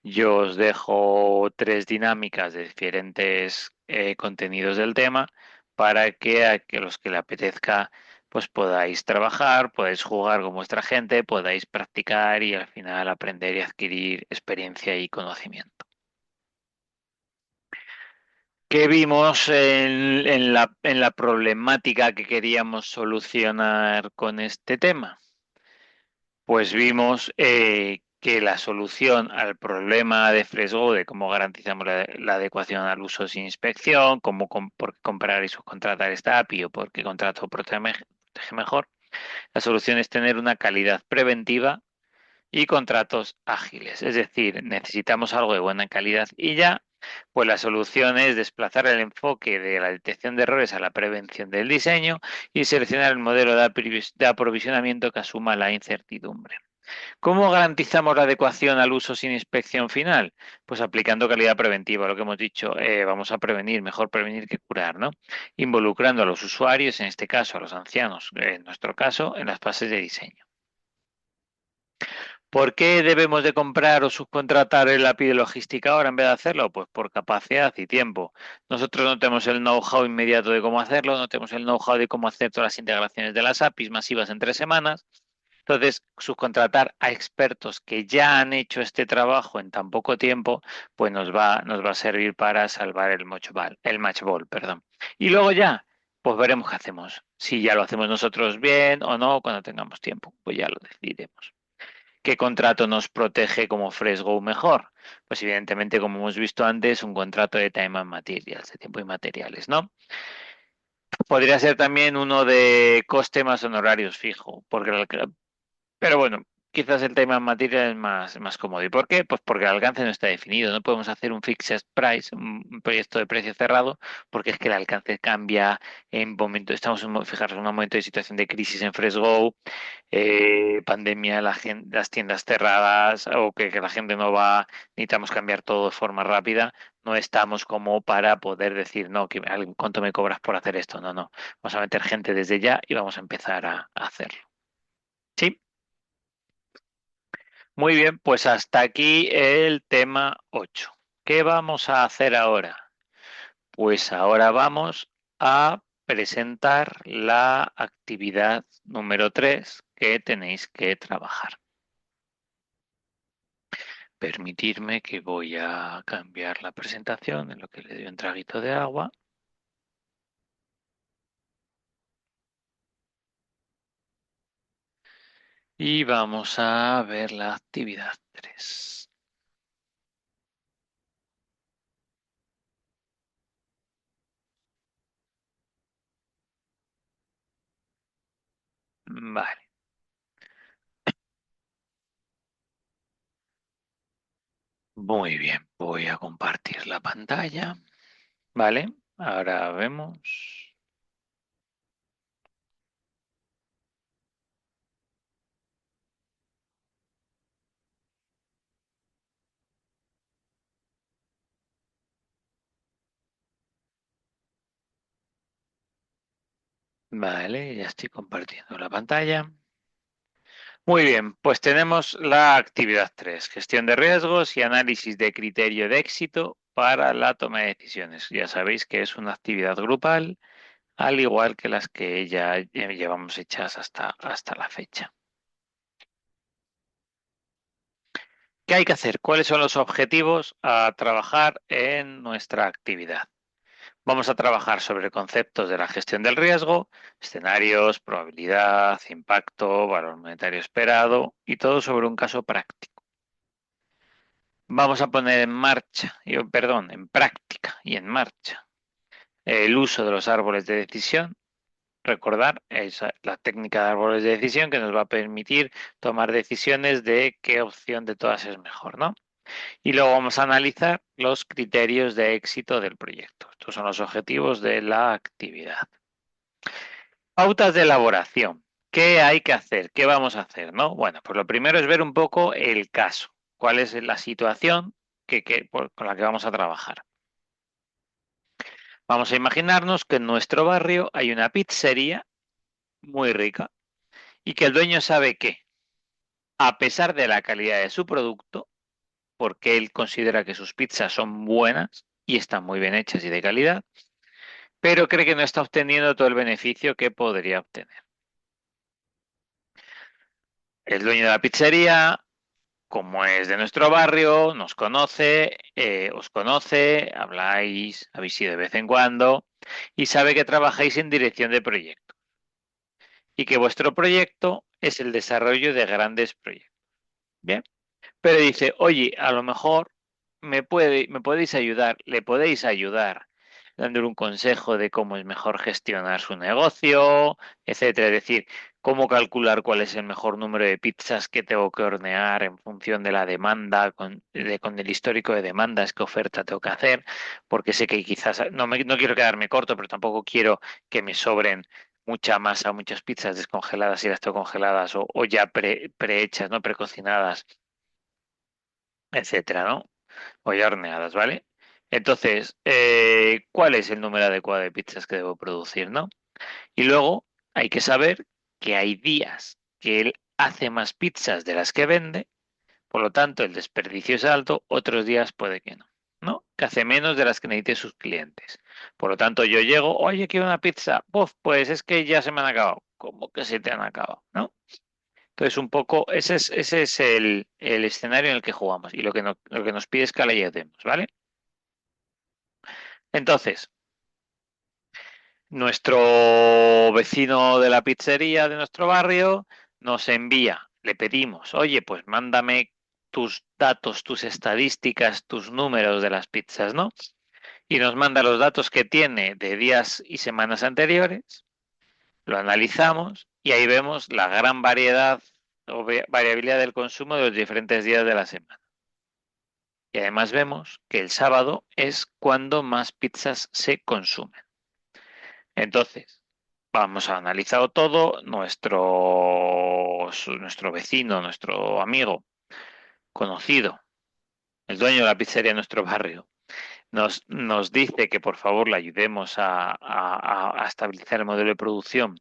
yo os dejo tres dinámicas de diferentes contenidos del tema para que a que los que le apetezca pues podáis trabajar, podáis jugar con vuestra gente, podáis practicar y al final aprender y adquirir experiencia y conocimiento. ¿Qué vimos en la problemática que queríamos solucionar con este tema? Pues vimos que la solución al problema de Fresgo, de cómo garantizamos la adecuación al uso sin inspección, por qué comprar y subcontratar esta API o por qué contrato protege mejor, la solución es tener una calidad preventiva y contratos ágiles. Es decir, necesitamos algo de buena calidad y ya, pues la solución es desplazar el enfoque de la detección de errores a la prevención del diseño y seleccionar el modelo de aprovisionamiento que asuma la incertidumbre. ¿Cómo garantizamos la adecuación al uso sin inspección final? Pues aplicando calidad preventiva, lo que hemos dicho, vamos a prevenir, mejor prevenir que curar, ¿no? Involucrando a los usuarios, en este caso a los ancianos, en nuestro caso, en las fases de diseño. ¿Por qué debemos de comprar o subcontratar el API de logística ahora en vez de hacerlo? Pues por capacidad y tiempo. Nosotros no tenemos el know-how inmediato de cómo hacerlo, no tenemos el know-how de cómo hacer todas las integraciones de las APIs masivas en 3 semanas. Entonces, subcontratar a expertos que ya han hecho este trabajo en tan poco tiempo, pues nos va a servir para salvar el match ball, perdón. Y luego ya, pues veremos qué hacemos. Si ya lo hacemos nosotros bien o no, cuando tengamos tiempo, pues ya lo decidiremos. ¿Qué contrato nos protege como Fresgo mejor? Pues evidentemente, como hemos visto antes, un contrato de time and materials, de tiempo y materiales, ¿no? Podría ser también uno de coste más honorarios fijo, pero bueno, quizás el time and material es más cómodo. ¿Y por qué? Pues porque el alcance no está definido. No podemos hacer un fixed price, un proyecto de precio cerrado, porque es que el alcance cambia en momento. Estamos fijaros, en un momento de situación de crisis en Fresgo, pandemia, las tiendas cerradas, o que la gente no va, necesitamos cambiar todo de forma rápida. No estamos como para poder decir, no, ¿cuánto me cobras por hacer esto? No, no. Vamos a meter gente desde ya y vamos a empezar a hacerlo. Sí. Muy bien, pues hasta aquí el tema 8. ¿Qué vamos a hacer ahora? Pues ahora vamos a presentar la actividad número 3 que tenéis que trabajar. Permitirme que voy a cambiar la presentación en lo que le doy un traguito de agua. Y vamos a ver la actividad 3. Vale. Muy bien, voy a compartir la pantalla. Vale, ahora vemos. Vale, ya estoy compartiendo la pantalla. Muy bien, pues tenemos la actividad 3, gestión de riesgos y análisis de criterio de éxito para la toma de decisiones. Ya sabéis que es una actividad grupal, al igual que las que ya llevamos hechas hasta la fecha. ¿Qué hay que hacer? ¿Cuáles son los objetivos a trabajar en nuestra actividad? Vamos a trabajar sobre conceptos de la gestión del riesgo, escenarios, probabilidad, impacto, valor monetario esperado y todo sobre un caso práctico. Vamos a poner en marcha, perdón, en práctica y en marcha el uso de los árboles de decisión. Recordar la técnica de árboles de decisión que nos va a permitir tomar decisiones de qué opción de todas es mejor, ¿no? Y luego vamos a analizar los criterios de éxito del proyecto. Estos son los objetivos de la actividad. Pautas de elaboración. ¿Qué hay que hacer? ¿Qué vamos a hacer? ¿No? Bueno, pues lo primero es ver un poco el caso. ¿Cuál es la situación con la que vamos a trabajar? Vamos a imaginarnos que en nuestro barrio hay una pizzería muy rica y que el dueño sabe que, a pesar de la calidad de su producto, porque él considera que sus pizzas son buenas y están muy bien hechas y de calidad, pero cree que no está obteniendo todo el beneficio que podría obtener. El dueño de la pizzería, como es de nuestro barrio, nos conoce, os conoce, habéis ido de vez en cuando y sabe que trabajáis en dirección de proyecto y que vuestro proyecto es el desarrollo de grandes proyectos. Bien, pero dice, oye, a lo mejor me podéis ayudar, le podéis ayudar dándole un consejo de cómo es mejor gestionar su negocio, etcétera. Es decir, cómo calcular cuál es el mejor número de pizzas que tengo que hornear en función de la demanda, con el histórico de demandas, qué oferta tengo que hacer, porque sé que quizás no quiero quedarme corto, pero tampoco quiero que me sobren mucha masa, muchas pizzas descongeladas y las tengo congeladas o ya prehechas, ¿no? Precocinadas, etcétera, ¿no? O ya horneadas, ¿vale? Entonces, ¿cuál es el número adecuado de pizzas que debo producir, ¿no? Y luego hay que saber que hay días que él hace más pizzas de las que vende, por lo tanto el desperdicio es alto, otros días puede que no, ¿no? Que hace menos de las que necesiten sus clientes. Por lo tanto, yo llego, oye, quiero una pizza, Buf, pues es que ya se me han acabado. ¿Cómo que se te han acabado? ¿No? Entonces, un poco, ese es el escenario en el que jugamos y lo que nos pide es que la ayudemos, ¿vale? Entonces, nuestro vecino de la pizzería de nuestro barrio nos envía, le pedimos, oye, pues mándame tus datos, tus estadísticas, tus números de las pizzas, ¿no? Y nos manda los datos que tiene de días y semanas anteriores, lo analizamos y ahí vemos la gran variedad o variabilidad del consumo de los diferentes días de la semana. Y además vemos que el sábado es cuando más pizzas se consumen. Entonces, vamos a analizar todo, nuestro vecino, nuestro amigo, conocido, el dueño de la pizzería de nuestro barrio, nos dice que por favor le ayudemos a estabilizar el modelo de producción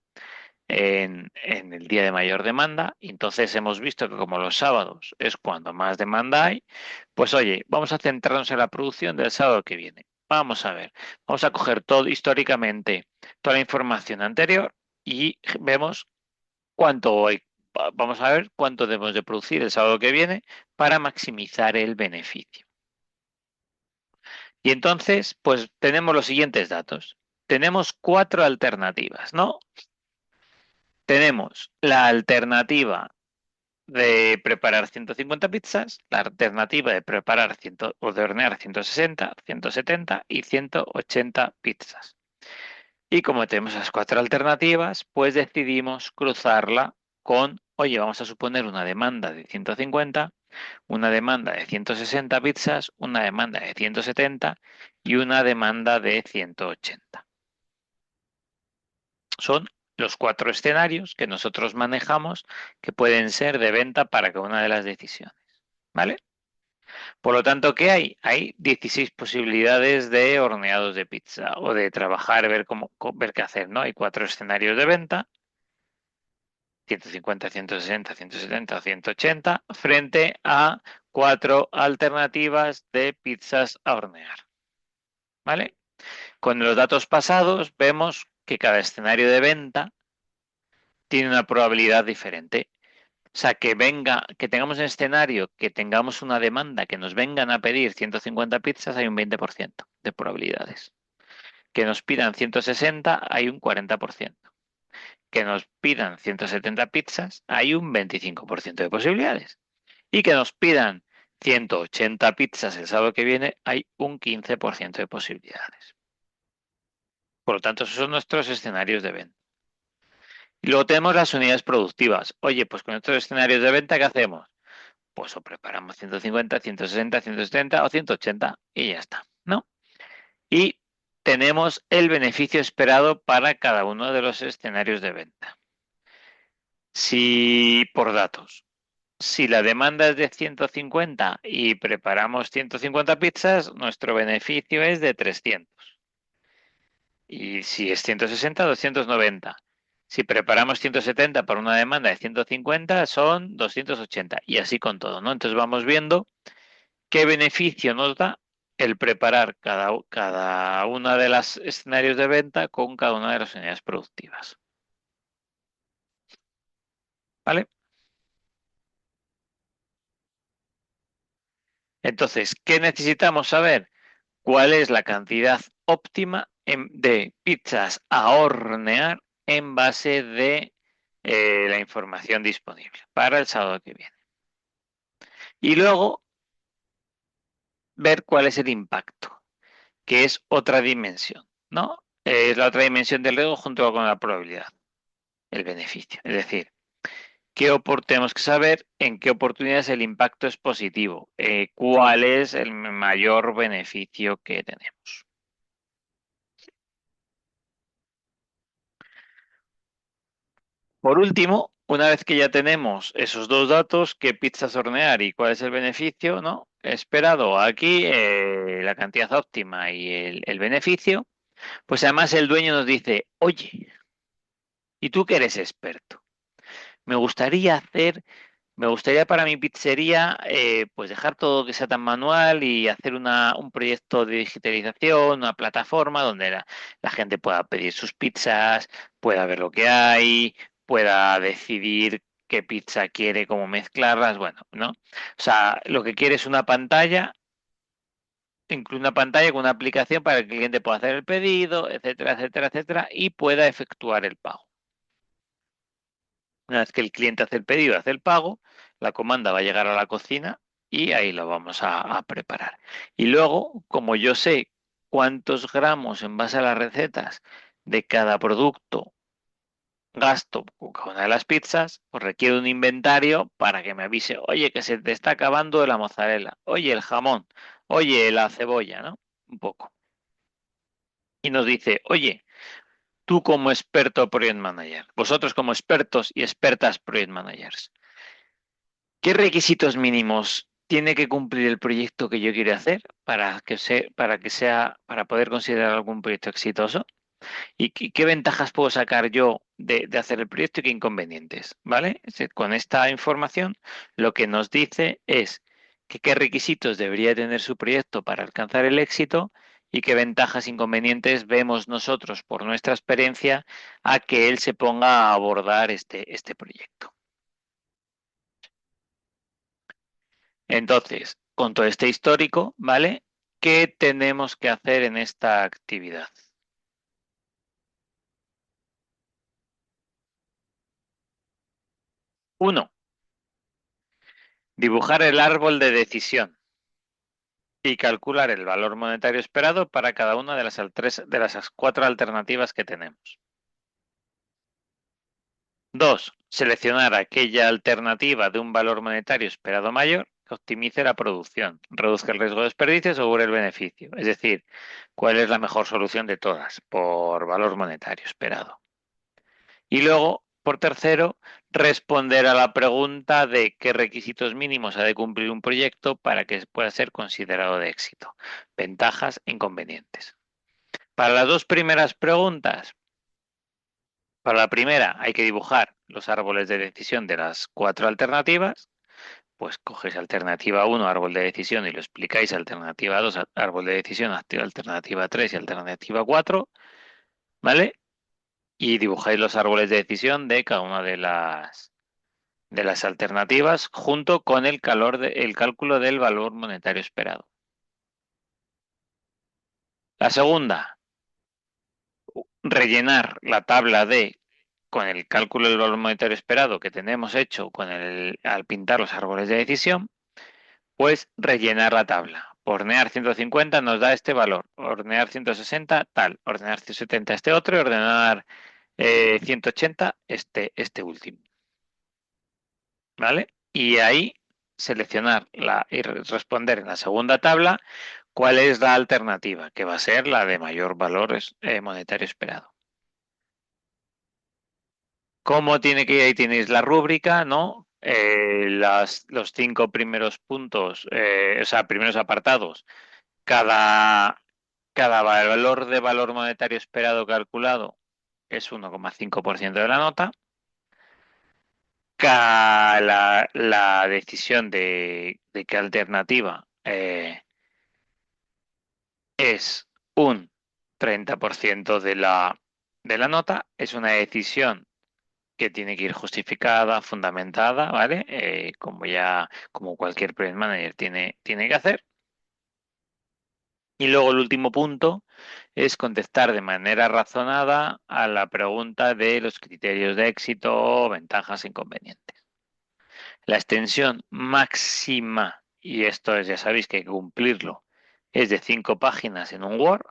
en el día de mayor demanda. Y entonces hemos visto que como los sábados es cuando más demanda hay, pues oye, vamos a centrarnos en la producción del sábado que viene. Vamos a ver, vamos a coger todo históricamente, toda la información anterior y vemos cuánto hay. Vamos a ver cuánto debemos de producir el sábado que viene para maximizar el beneficio. Y entonces, pues tenemos los siguientes datos. Tenemos cuatro alternativas, ¿no? Tenemos la alternativa de preparar 150 pizzas, la alternativa de preparar o de hornear 160, 170 y 180 pizzas. Y como tenemos las cuatro alternativas, pues decidimos cruzarla con, oye, vamos a suponer una demanda de 150, una demanda de 160 pizzas, una demanda de 170 y una demanda de 180. Son los cuatro escenarios que nosotros manejamos que pueden ser de venta para cada una de las decisiones. ¿Vale? Por lo tanto, ¿qué hay? Hay 16 posibilidades de horneados de pizza o de trabajar, ver qué hacer, ¿no? Hay cuatro escenarios de venta, 150, 160, 170 o 180, frente a cuatro alternativas de pizzas a hornear. ¿Vale? Con los datos pasados vemos que cada escenario de venta tiene una probabilidad diferente. O sea, que tengamos un escenario, que tengamos una demanda, que nos vengan a pedir 150 pizzas, hay un 20% de probabilidades. Que nos pidan 160, hay un 40%. Que nos pidan 170 pizzas, hay un 25% de posibilidades. Y que nos pidan 180 pizzas el sábado que viene, hay un 15% de posibilidades. Por lo tanto, esos son nuestros escenarios de venta. Y luego tenemos las unidades productivas. Oye, pues con estos escenarios de venta, ¿qué hacemos? Pues o preparamos 150, 160, 170 o 180 y ya está, ¿no? Y tenemos el beneficio esperado para cada uno de los escenarios de venta. Si por datos, si la demanda es de 150 y preparamos 150 pizzas, nuestro beneficio es de 300. Y si es 160, 290. Si preparamos 170 para una demanda de 150, son 280. Y así con todo, ¿no? Entonces vamos viendo qué beneficio nos da el preparar cada una de las escenarios de venta con cada una de las unidades productivas. ¿Vale? Entonces, ¿qué necesitamos saber? ¿Cuál es la cantidad óptima de pizzas a hornear en base de la información disponible para el sábado que viene? Y luego ver cuál es el impacto, que es otra dimensión, ¿no? Es la otra dimensión del riesgo junto con la probabilidad, el beneficio. Es decir, tenemos que saber en qué oportunidades el impacto es positivo, cuál es el mayor beneficio que tenemos. Por último, una vez que ya tenemos esos dos datos, qué pizzas hornear y cuál es el beneficio, ¿no? Esperado aquí, la cantidad óptima y el beneficio, pues además el dueño nos dice, oye, ¿y tú que eres experto? Me gustaría hacer Me gustaría para mi pizzería, pues dejar todo que sea tan manual y hacer un proyecto de digitalización, una plataforma donde la gente pueda pedir sus pizzas, pueda ver lo que hay, pueda decidir qué pizza quiere, cómo mezclarlas, bueno, ¿no? O sea, lo que quiere es una pantalla, incluye una pantalla con una aplicación para que el cliente pueda hacer el pedido, etcétera, etcétera, etcétera, y pueda efectuar el pago. Una vez que el cliente hace el pedido, hace el pago, la comanda va a llegar a la cocina y ahí lo vamos a preparar. Y luego, como yo sé cuántos gramos en base a las recetas de cada producto gasto con cada una de las pizzas, pues requiere un inventario para que me avise, oye, que se te está acabando la mozzarella, oye, el jamón, oye, la cebolla, ¿no? Un poco. Y nos dice, oye, tú como experto Project Manager, vosotros como expertos y expertas Project Managers, ¿qué requisitos mínimos tiene que cumplir el proyecto que yo quiero hacer para poder considerar algún proyecto exitoso? ¿Y qué ventajas puedo sacar yo de hacer el proyecto y qué inconvenientes? ¿Vale? Con esta información, lo que nos dice es que qué requisitos debería tener su proyecto para alcanzar el éxito y qué ventajas e inconvenientes vemos nosotros por nuestra experiencia a que él se ponga a abordar este proyecto. Entonces, con todo este histórico, ¿vale? ¿Qué tenemos que hacer en esta actividad? Uno, dibujar el árbol de decisión y calcular el valor monetario esperado para cada una de las cuatro alternativas que tenemos. 2. Seleccionar aquella alternativa de un valor monetario esperado mayor que optimice la producción, reduzca el riesgo de desperdicio y asegure el beneficio. Es decir, cuál es la mejor solución de todas por valor monetario esperado. Y luego, por tercero, responder a la pregunta de qué requisitos mínimos ha de cumplir un proyecto para que pueda ser considerado de éxito. Ventajas e inconvenientes. Para las dos primeras preguntas, para la primera hay que dibujar los árboles de decisión de las cuatro alternativas. Pues coges alternativa uno árbol de decisión, y lo explicáis, alternativa 2 árbol de decisión, alternativa 3 y alternativa 4, ¿vale? Y dibujáis los árboles de decisión de cada una de las alternativas junto con el cálculo del valor monetario esperado. La segunda, rellenar la tabla con el cálculo del valor monetario esperado que tenemos hecho al pintar los árboles de decisión, pues rellenar la tabla. Hornear 150 nos da este valor, hornear 160 tal, hornear 170 este otro y ordenar 180 este último. ¿Vale? Y ahí y responder en la segunda tabla cuál es la alternativa, que va a ser la de mayor valor monetario esperado. ¿Cómo tiene que ir? Ahí tenéis la rúbrica, ¿no? Los cinco primeros puntos, o sea, primeros apartados. Cada, cada valor monetario esperado calculado es 1,5% de la nota. La decisión de qué alternativa es un 30% de la nota. Es una decisión que tiene que ir justificada, fundamentada, ¿vale? Como cualquier project manager tiene que hacer. Y luego el último punto es contestar de manera razonada a la pregunta de los criterios de éxito, ventajas e inconvenientes. La extensión máxima, y esto ya sabéis que hay que cumplirlo, es de 5 páginas en un Word,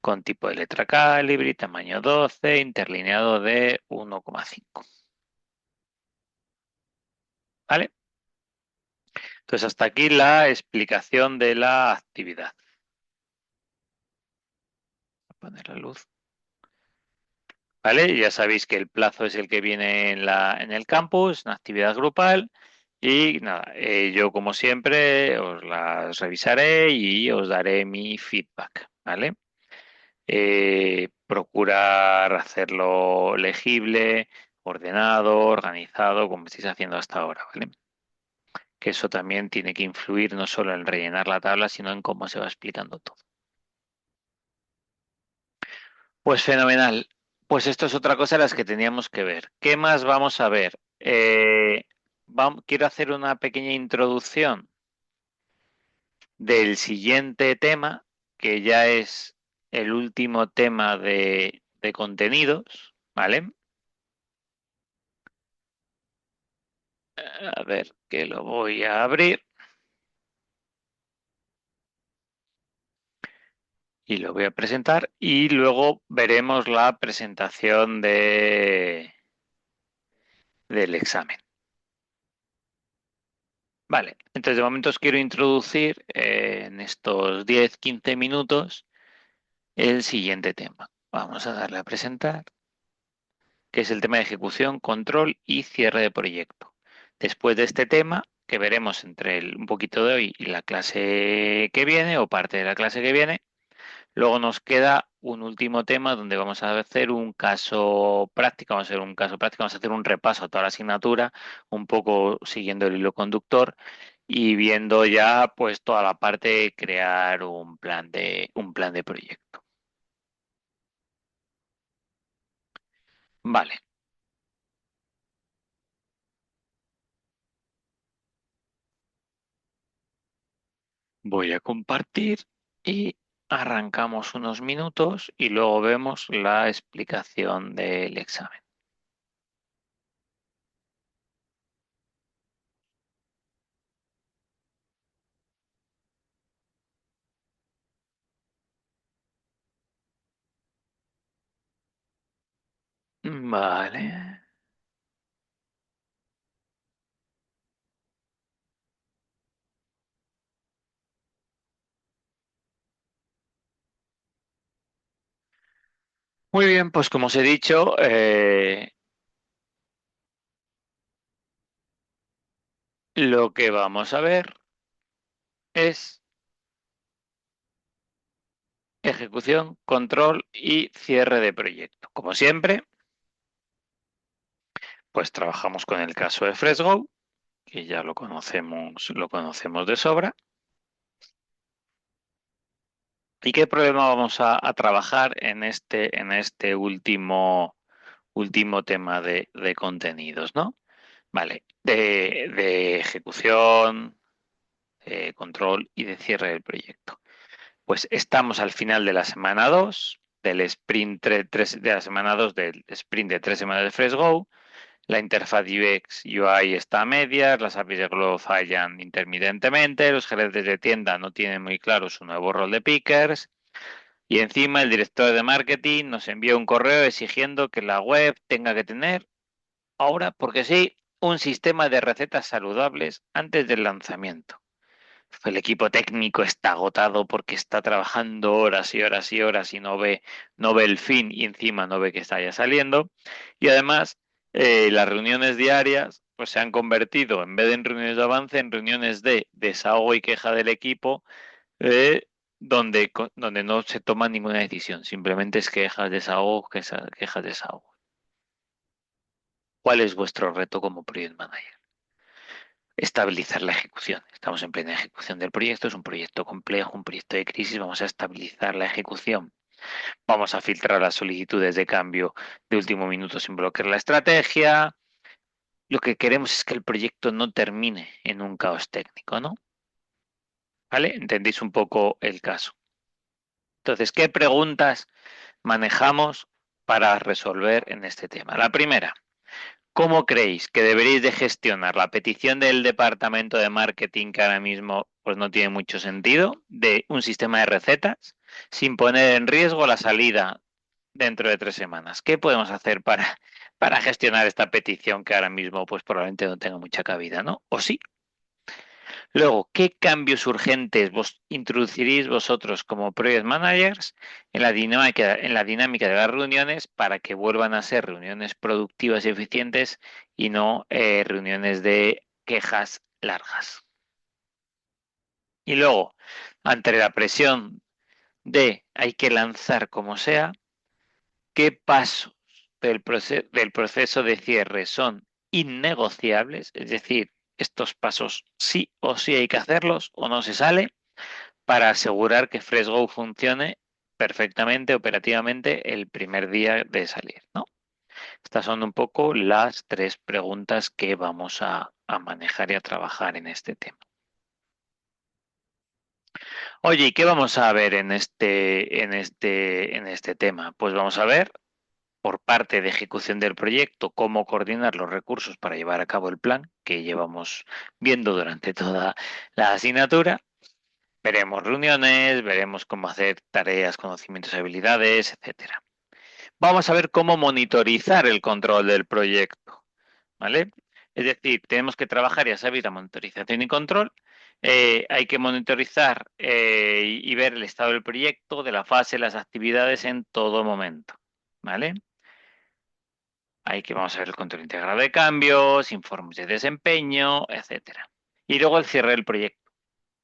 con tipo de letra Calibri, tamaño 12, interlineado de 1,5. ¿Vale? Entonces, hasta aquí la explicación de la actividad. Voy a poner la luz. ¿Vale? Ya sabéis que el plazo es el que viene en el campus, una actividad grupal. Y nada, yo como siempre os las revisaré y os daré mi feedback, ¿vale? Procurar hacerlo legible, ordenado, organizado, como estáis haciendo hasta ahora, ¿vale? Que eso también tiene que influir no solo en rellenar la tabla, sino en cómo se va explicando todo. Pues fenomenal. Pues esto es otra cosa de las que teníamos que ver. ¿Qué más vamos a ver? Quiero hacer una pequeña introducción del siguiente tema, que ya es el último tema de contenidos, ¿vale? A ver, que lo voy a abrir y lo voy a presentar y luego veremos la presentación de del examen. Vale, entonces de momento os quiero introducir en estos 10-15 minutos el siguiente tema. Vamos a darle a presentar, que es el tema de ejecución, control y cierre de proyecto. Después de este tema, que veremos entre un poquito de hoy y la clase que viene, o parte de la clase que viene, luego nos queda un último tema donde vamos a hacer un caso práctico, vamos a hacer un caso práctico, vamos a hacer un repaso a toda la asignatura, un poco siguiendo el hilo conductor y viendo ya pues toda la parte de crear un plan de proyecto. Vale, voy a compartir y arrancamos unos minutos y luego vemos la explicación del examen. Vale. Muy bien, pues como os he dicho, lo que vamos a ver es ejecución, control y cierre de proyecto. Como siempre, pues trabajamos con el caso de Fresgo, que ya lo conocemos de sobra. ¿Y qué problema vamos a trabajar en este último tema de contenidos, ¿no? Vale, de ejecución, control y de cierre del proyecto. Pues estamos al final de la semana 2 del sprint de la semana 2 del sprint de 3 semanas de Fresgo. La interfaz UX UI está a medias, las APIs de Globo fallan intermitentemente, los gerentes de tienda no tienen muy claro su nuevo rol de pickers y encima el director de marketing nos envía un correo exigiendo que la web tenga que tener, ahora porque sí, un sistema de recetas saludables antes del lanzamiento. El equipo técnico está agotado porque está trabajando horas y horas y horas y no ve el fin y encima no ve que está ya saliendo. Y además, las reuniones diarias pues se han convertido, en vez de en reuniones de avance, en reuniones de desahogo y queja del equipo, eh, donde no se toma ninguna decisión. Simplemente es quejas, desahogo, quejas, desahogo. ¿Cuál es vuestro reto como project manager? Estabilizar la ejecución. Estamos en plena ejecución del proyecto, es un proyecto complejo, un proyecto de crisis, vamos a estabilizar la ejecución. Vamos a filtrar las solicitudes de cambio de último minuto sin bloquear la estrategia. Lo que queremos es que el proyecto no termine en un caos técnico, ¿no? ¿Vale? ¿Entendéis un poco el caso? Entonces, ¿qué preguntas manejamos para resolver en este tema? La primera, ¿cómo creéis que deberéis de gestionar la petición del departamento de marketing que ahora mismo pues no tiene mucho sentido de un sistema de recetas sin poner en riesgo la salida dentro de 3 semanas? ¿Qué podemos hacer para gestionar esta petición que ahora mismo pues probablemente no tenga mucha cabida, ¿no? ¿O sí? Luego, ¿qué cambios urgentes vos introduciréis vosotros como project managers en la dinámica de las reuniones para que vuelvan a ser reuniones productivas y eficientes y no reuniones de quejas largas? Y luego, ante la presión de hay que lanzar como sea, ¿qué pasos del proceso de cierre son innegociables? Es decir, estos pasos sí o sí hay que hacerlos o no se sale para asegurar que Fresgo funcione perfectamente, operativamente, el primer día de salir, ¿no? Estas son un poco las 3 preguntas que vamos a manejar y a trabajar en este tema. Oye, ¿y qué vamos a ver en este tema? Pues vamos a ver, por parte de ejecución del proyecto, cómo coordinar los recursos para llevar a cabo el plan que llevamos viendo durante toda la asignatura. Veremos reuniones, veremos cómo hacer tareas, conocimientos y habilidades, etcétera. Vamos a ver cómo monitorizar el control del proyecto. ¿vale? Es decir, tenemos que trabajar, ya sabéis, la monitorización y control. Hay que monitorizar y ver el estado del proyecto, de la fase, las actividades en todo momento, ¿vale? Hay que vamos a ver el control integrado de cambios, informes de desempeño, etcétera. Y luego el cierre del proyecto,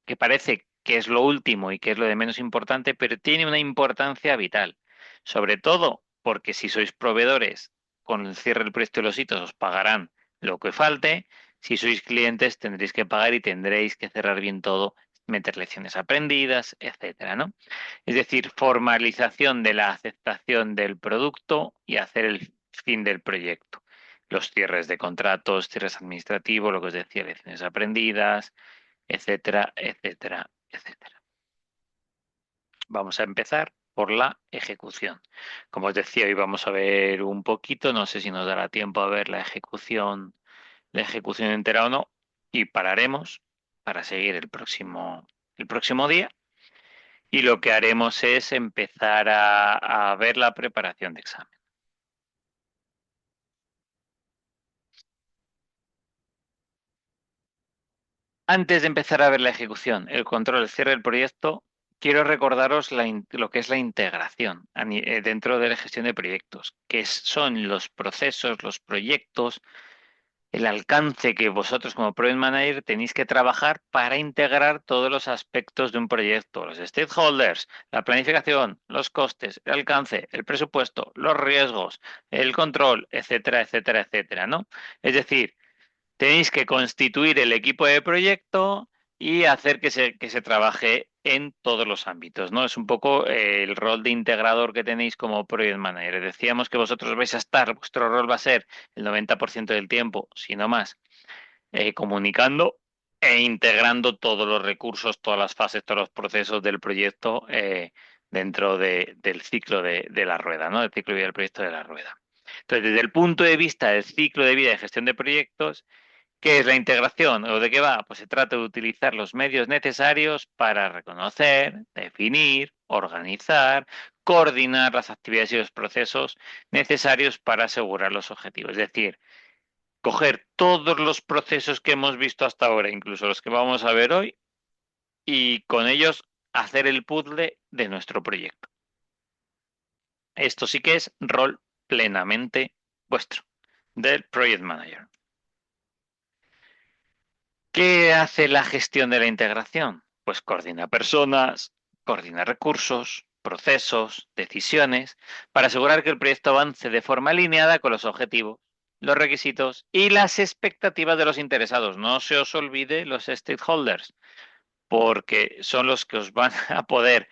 que parece que es lo último y que es lo de menos importante, pero tiene una importancia vital. Sobre todo porque si sois proveedores, con el cierre del proyecto de los hitos os pagarán lo que falte. Si sois clientes, tendréis que pagar y tendréis que cerrar bien todo, meter lecciones aprendidas, etcétera, ¿no? Es decir, formalización de la aceptación del producto y hacer el fin del proyecto. Los cierres de contratos, cierres administrativos, lo que os decía, lecciones aprendidas, etcétera, etcétera, etcétera. Vamos a empezar por la ejecución. Como os decía, hoy vamos a ver un poquito, no sé si nos dará tiempo a ver la ejecución entera o no, y pararemos para seguir el próximo día. Y lo que haremos es empezar a ver la preparación de examen. Antes de empezar a ver la ejecución, el control, el cierre del proyecto, quiero recordaros lo que es la integración dentro de la gestión de proyectos, son los procesos, los proyectos, el alcance que vosotros como Project Manager tenéis que trabajar para integrar todos los aspectos de un proyecto, los stakeholders, la planificación, los costes, el alcance, el presupuesto, los riesgos, el control, etcétera, etcétera, etcétera, ¿no? Es decir, tenéis que constituir el equipo de proyecto y hacer que se trabaje en todos los ámbitos, ¿no? Es un poco el rol de integrador que tenéis como Project Manager. Decíamos que vosotros vais a estar, vuestro rol va a ser el 90% del tiempo, si no más, comunicando e integrando todos los recursos, todas las fases, todos los procesos del proyecto dentro del ciclo de la rueda, ¿no? Del ciclo de vida del proyecto de la rueda. Entonces, desde el punto de vista del ciclo de vida de gestión de proyectos, ¿qué es la integración o de qué va? Pues se trata de utilizar los medios necesarios para reconocer, definir, organizar, coordinar las actividades y los procesos necesarios para asegurar los objetivos. Es decir, coger todos los procesos que hemos visto hasta ahora, incluso los que vamos a ver hoy, y con ellos hacer el puzzle de nuestro proyecto. Esto sí que es rol plenamente vuestro, del Project Manager. ¿Qué hace la gestión de la integración? Pues coordina personas, coordina recursos, procesos, decisiones, para asegurar que el proyecto avance de forma alineada con los objetivos, los requisitos y las expectativas de los interesados. No se os olvide los stakeholders, porque son los que os van a poder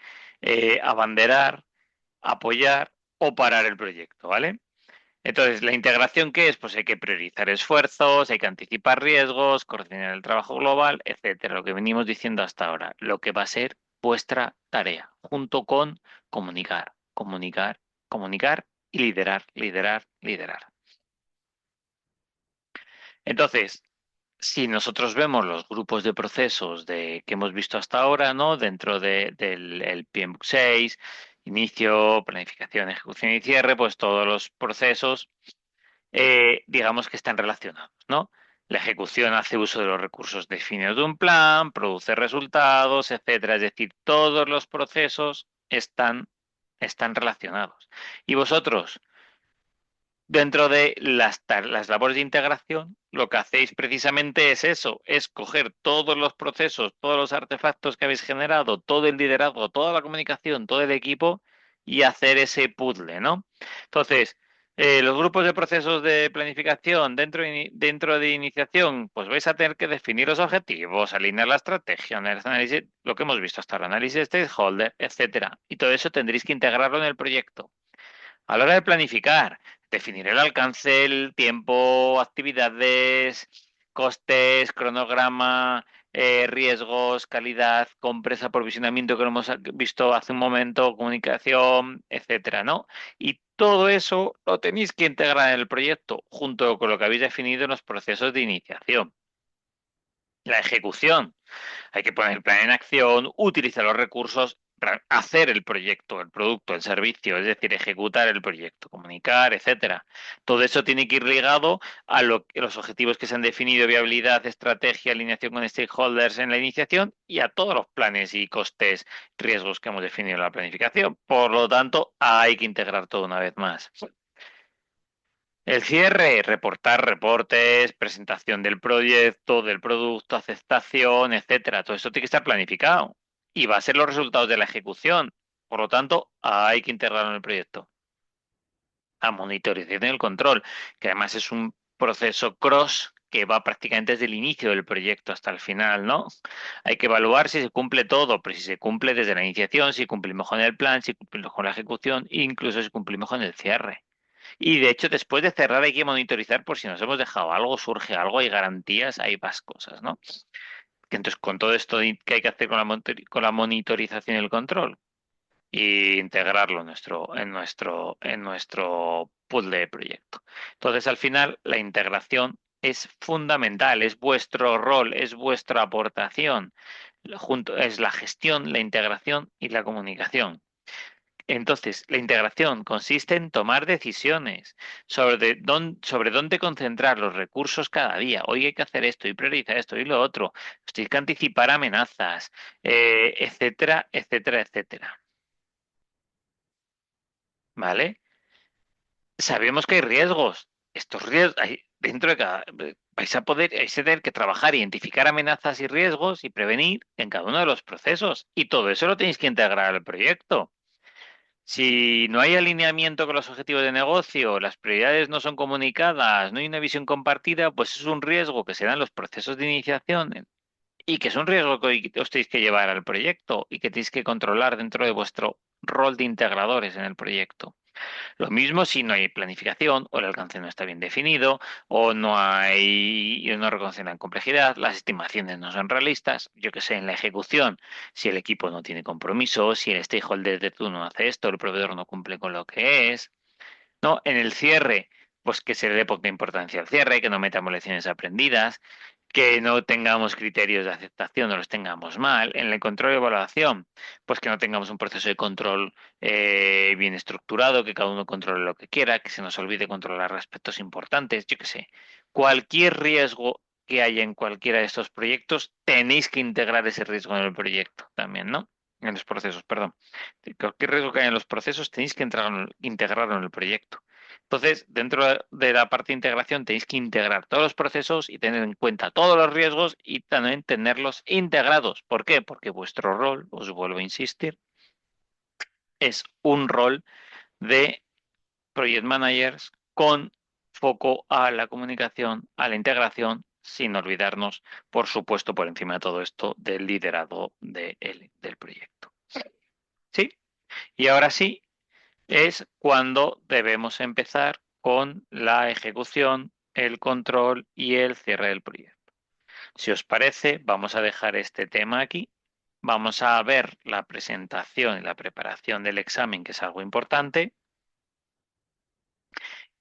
abanderar, apoyar o parar el proyecto, ¿vale? Entonces, ¿la integración qué es? Pues hay que priorizar esfuerzos, hay que anticipar riesgos, coordinar el trabajo global, etcétera. Lo que venimos diciendo hasta ahora, lo que va a ser vuestra tarea, junto con comunicar, comunicar, comunicar y liderar, liderar, liderar. Entonces, si nosotros vemos los grupos de procesos que hemos visto hasta ahora, ¿no? Dentro del el PMBOK 6, inicio, planificación, ejecución y cierre, pues todos los procesos digamos que están relacionados, ¿no? La ejecución hace uso de los recursos definidos de un plan, produce resultados, etcétera. Es decir, todos los procesos están relacionados. Y vosotros, dentro de las labores de integración, lo que hacéis precisamente es eso, es coger todos los procesos, todos los artefactos que habéis generado, todo el liderazgo, toda la comunicación, todo el equipo y hacer ese puzzle, ¿no? Entonces, los grupos de procesos de planificación dentro de iniciación, pues vais a tener que definir los objetivos, alinear la estrategia, análisis, lo que hemos visto hasta ahora, análisis de stakeholder, etcétera. Y todo eso tendréis que integrarlo en el proyecto. A la hora de planificar, definir el alcance, el tiempo, actividades, costes, cronograma, riesgos, calidad, compras, aprovisionamiento que lo hemos visto hace un momento, comunicación, etcétera, ¿no? Y todo eso lo tenéis que integrar en el proyecto junto con lo que habéis definido en los procesos de iniciación. La ejecución. Hay que poner el plan en acción, utilizar los recursos, hacer el proyecto, el producto, el servicio, es decir, ejecutar el proyecto, comunicar, etcétera. Todo eso tiene que ir ligado a los objetivos que se han definido, viabilidad, estrategia, alineación con stakeholders en la iniciación y a todos los planes y costes, riesgos que hemos definido en la planificación. Por lo tanto, hay que integrar todo una vez más. El cierre, reportar reportes, presentación del proyecto, del producto, aceptación, etcétera. Todo esto tiene que estar planificado y va a ser los resultados de la ejecución. Por lo tanto, hay que integrarlo en el proyecto. La monitorización y el control, que además es un proceso cross que va prácticamente desde el inicio del proyecto hasta el final, ¿no? Hay que evaluar si se cumple todo, pero si se cumple desde la iniciación, si cumplimos con el plan, si cumplimos con la ejecución, incluso si cumplimos con el cierre. Y de hecho, después de cerrar hay que monitorizar por si nos hemos dejado algo, surge algo, hay garantías, hay más cosas, ¿no? Que entonces, con todo esto que hay que hacer con con la monitorización y el control, y integrarlo en nuestro pool de proyecto. Entonces, al final, la integración es fundamental, es vuestro rol, es vuestra aportación. Junto, es la gestión, la integración y la comunicación. Entonces, la integración consiste en tomar decisiones sobre dónde concentrar los recursos cada día. Hoy hay que hacer esto y priorizar esto y lo otro. Hay que anticipar amenazas, etcétera, etcétera, etcétera. ¿Vale? Sabemos que hay riesgos. Estos riesgos, dentro de cada, vais a tener que trabajar, identificar amenazas y riesgos y prevenir en cada uno de los procesos. Y todo eso lo tenéis que integrar al proyecto. Si no hay alineamiento con los objetivos de negocio, las prioridades no son comunicadas, no hay una visión compartida, pues es un riesgo que se dan los procesos de iniciación y que es un riesgo que os tenéis que llevar al proyecto y que tenéis que controlar dentro de vuestro rol de integradores en el proyecto. Lo mismo si no hay planificación o el alcance no está bien definido o no hay no reconocen la complejidad, las estimaciones no son realistas, yo que sé, en la ejecución, si el equipo no tiene compromiso, si el stakeholder de turno no hace esto, el proveedor no cumple con lo que es, ¿no? En el cierre, pues que se le dé poca importancia al cierre, que no metamos lecciones aprendidas, que no tengamos criterios de aceptación, no los tengamos mal. En el control y evaluación, pues que no tengamos un proceso de control bien estructurado, que cada uno controle lo que quiera, que se nos olvide controlar aspectos importantes, yo qué sé. Cualquier riesgo que haya en cualquiera de estos proyectos, tenéis que integrar ese riesgo en el proyecto también, ¿no? En los procesos, perdón. Cualquier riesgo que haya en los procesos tenéis que integrarlo en el proyecto. Entonces, dentro de la parte de integración tenéis que integrar todos los procesos y tener en cuenta todos los riesgos y también tenerlos integrados. ¿Por qué? Porque vuestro rol, os vuelvo a insistir, es un rol de project managers con foco a la comunicación, a la integración, sin olvidarnos, por supuesto, por encima de todo esto, del liderazgo del proyecto. ¿Sí? Y ahora sí, es cuando debemos empezar con la ejecución, el control y el cierre del proyecto. Si os parece, vamos a dejar este tema aquí. Vamos a ver la presentación y la preparación del examen, que es algo importante,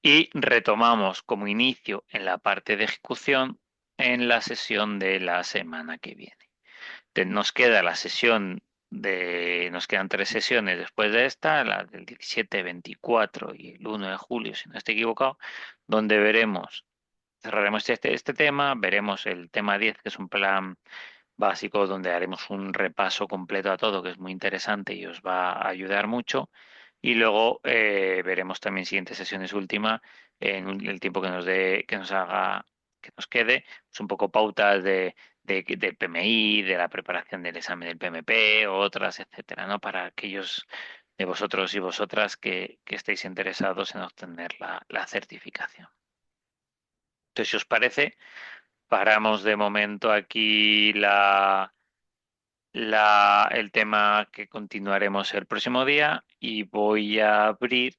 y retomamos como inicio en la parte de ejecución en la sesión de la semana que viene. Nos queda la sesión nos quedan tres sesiones después de esta, la del 17, 24 y el 1 de julio, si no estoy equivocado, donde cerraremos este tema, veremos el tema 10, que es un plan básico donde haremos un repaso completo a todo, que es muy interesante y os va a ayudar mucho. Y luego veremos también siguientes sesiones última en el tiempo que nos dé, que nos quede, pues un poco pautas del PMI, de la preparación del examen del PMP, otras, etcétera, ¿no? Para aquellos de vosotros y vosotras que estéis interesados en obtener la certificación. Entonces, si os parece, paramos de momento aquí el tema que continuaremos el próximo día y voy a abrir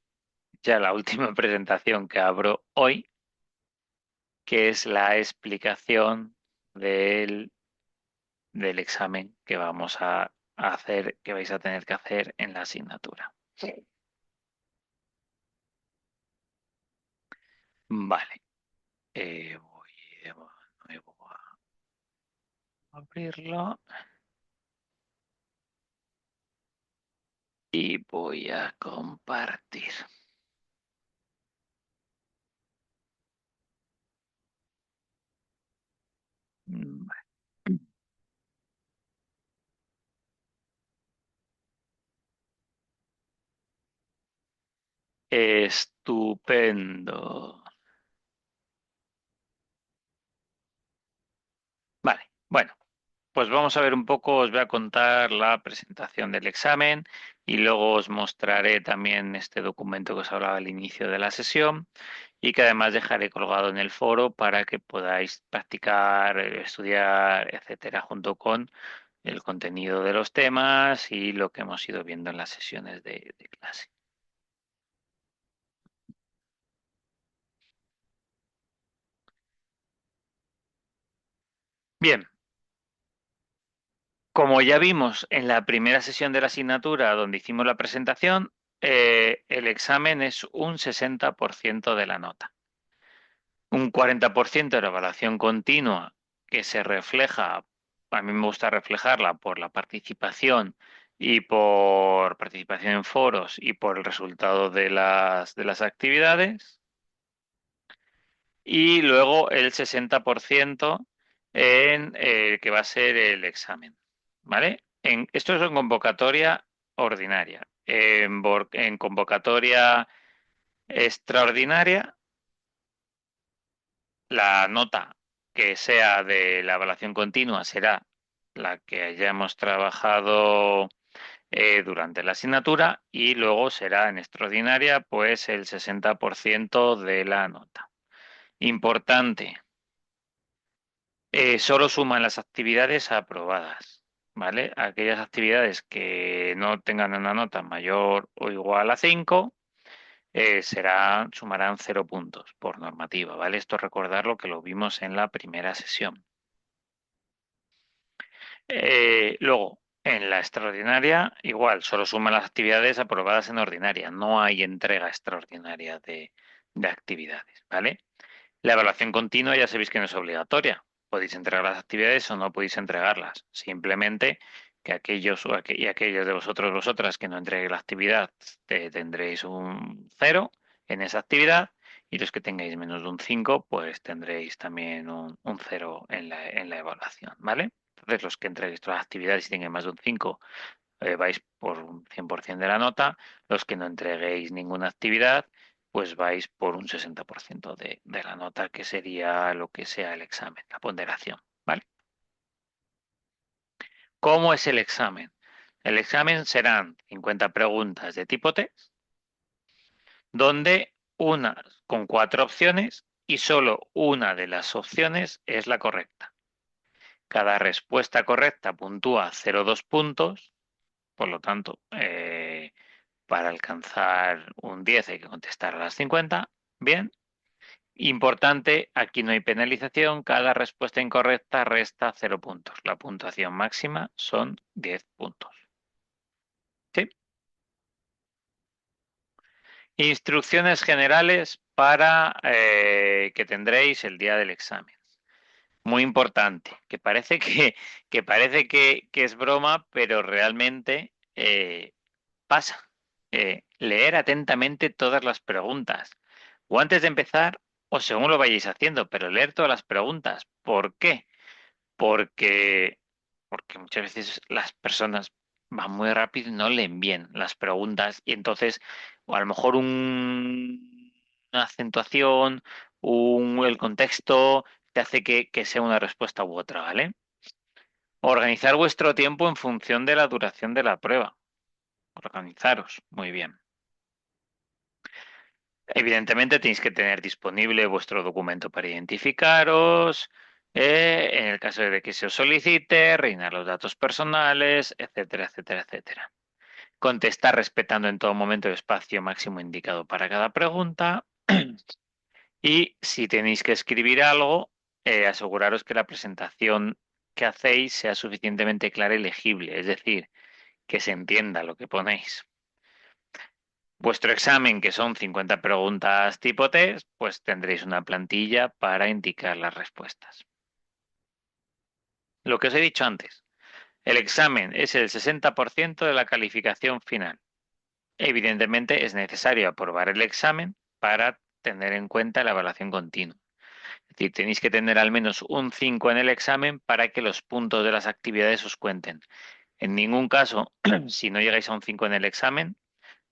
ya la última presentación que abro hoy, que es la explicación del, del examen que vamos a hacer, que vais a tener que hacer en la asignatura. Sí. Vale. Voy de nuevo a abrirlo. Y voy a compartir. Mm, Estupendo. Vale, bueno, pues vamos a ver un poco, os voy a contar la presentación del examen y luego os mostraré también este documento que os hablaba al inicio de la sesión y que además dejaré colgado en el foro para que podáis practicar, estudiar, etcétera, junto con el contenido de los temas y lo que hemos ido viendo en las sesiones de clase. Bien, como ya vimos en la primera sesión de la asignatura donde hicimos la presentación, el examen es un 60% de la nota. Un 40% de la evaluación continua que se refleja, a mí me gusta reflejarla por la participación y por participación en foros y por el resultado de las actividades. Y luego el 60% en que va a ser el examen. ¿Vale? Esto es en convocatoria ordinaria. En convocatoria extraordinaria, la nota que sea de la evaluación continua será la que hayamos trabajado durante la asignatura y luego será en extraordinaria pues el 60% de la nota. Importante, solo suman las actividades aprobadas, ¿vale? Aquellas actividades que no tengan una nota mayor o igual a 5 sumarán 0 puntos por normativa, ¿vale? Esto recordar lo que lo vimos en la primera sesión. Luego, en la extraordinaria, igual, solo suman las actividades aprobadas en ordinaria, no hay entrega extraordinaria de actividades, ¿vale? La evaluación continua ya sabéis que no es obligatoria. Podéis entregar las actividades o no podéis entregarlas. Simplemente que aquellos y aquellos de vosotras que no entreguen la actividad tendréis un 0 en esa actividad y los que tengáis menos de un 5 pues tendréis también un 0 en la evaluación, ¿vale? Entonces los que entreguéis todas las actividades y tengáis más de un 5 vais por un 100% de la nota. Los que no entreguéis ninguna actividad pues vais por un 60% de la nota, que sería lo que sea el examen, la ponderación, ¿vale? ¿Cómo es el examen? El examen serán 50 preguntas de tipo test, donde una con 4 opciones y solo una de las opciones es la correcta. Cada respuesta correcta puntúa 0,2 puntos, por lo tanto, para alcanzar un 10 hay que contestar a las 50. Bien. Importante, aquí no hay penalización, cada respuesta incorrecta resta 0 puntos. La puntuación máxima son 10 puntos. ¿Sí? Instrucciones generales para que tendréis el día del examen. Muy importante, que parece que es broma, pero realmente pasa. Leer atentamente todas las preguntas. O antes de empezar, o según lo vayáis haciendo, pero leer todas las preguntas. ¿Por qué? porque, porque muchas veces las personas van muy rápido y no leen bien las preguntas y entonces, o a lo mejor una acentuación, el contexto te hace que sea una respuesta u otra, ¿vale? Organizar vuestro tiempo en función de la duración de la prueba. Organizaros, muy bien. Evidentemente tenéis que tener disponible vuestro documento para identificaros, en el caso de que se os solicite, rellenar los datos personales, etcétera, etcétera, etcétera. Contestar respetando en todo momento el espacio máximo indicado para cada pregunta. Y si tenéis que escribir algo, aseguraros que la presentación que hacéis sea suficientemente clara y legible, es decir, que se entienda lo que ponéis. Vuestro examen, que son 50 preguntas tipo test, pues tendréis una plantilla para indicar las respuestas. Lo que os he dicho antes, el examen es el 60% de la calificación final. evidentemente es necesario aprobar el examen para tener en cuenta la evaluación continua. Es decir, tenéis que tener al menos un 5 en el examen para que los puntos de las actividades os cuenten. En ningún caso, si no llegáis a un 5 en el examen,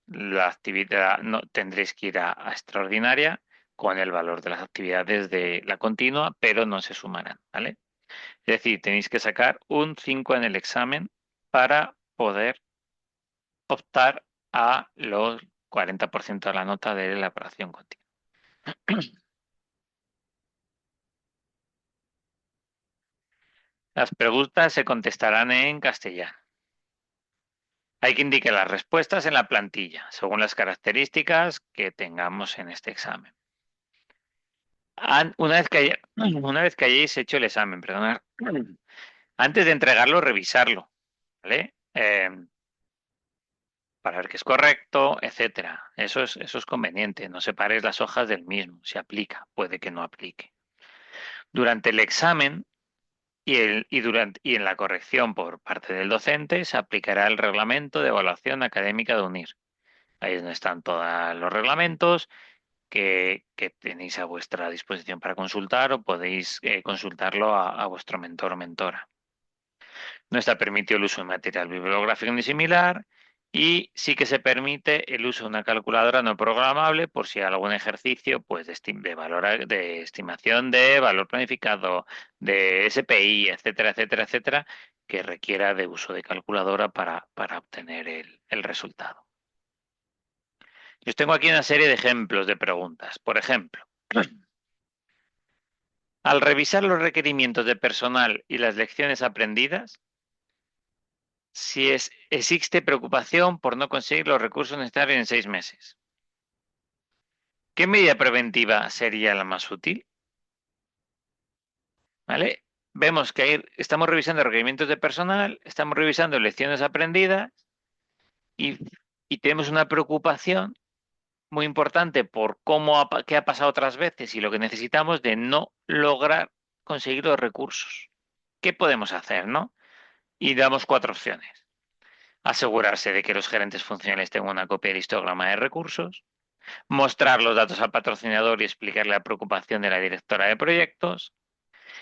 la actividad no tendréis que ir a extraordinaria con el valor de las actividades de la continua, pero no se sumarán, ¿vale? Es decir, tenéis que sacar un 5 en el examen para poder optar a los 40% de la nota de la evaluación continua. Las preguntas se contestarán en castellano. Hay que indicar las respuestas en la plantilla, según las características que tengamos en este examen. Una vez que hayáis hecho el examen, perdonad, antes de entregarlo, revisarlo, ¿vale? Para ver que es correcto, etcétera. Eso es conveniente. No separéis las hojas del mismo. Si aplica, puede que no aplique. Durante el examen y en la corrección por parte del docente se aplicará el reglamento de evaluación académica de UNIR. Ahí es donde están todos los reglamentos que tenéis a vuestra disposición para consultar o podéis consultarlo a vuestro mentor o mentora. No está permitido el uso de material bibliográfico ni similar y sí que se permite el uso de una calculadora no programable por si hay algún ejercicio pues, de estimación de valor planificado, de SPI, etcétera, etcétera, etcétera, que requiera de uso de calculadora para obtener el resultado. Yo tengo aquí una serie de ejemplos de preguntas. Por ejemplo, al revisar los requerimientos de personal y las lecciones aprendidas, si existe preocupación por no conseguir los recursos necesarios en 6 meses. ¿Qué medida preventiva sería la más útil? ¿Vale? Vemos que estamos revisando requerimientos de personal, estamos revisando lecciones aprendidas y, y tenemos una preocupación muy importante por qué ha pasado otras veces y lo que necesitamos de no lograr conseguir los recursos. ¿Qué podemos hacer, no? Y damos 4 opciones. Asegurarse de que los gerentes funcionales tengan una copia del histograma de recursos, mostrar los datos al patrocinador y explicarle la preocupación de la directora de proyectos,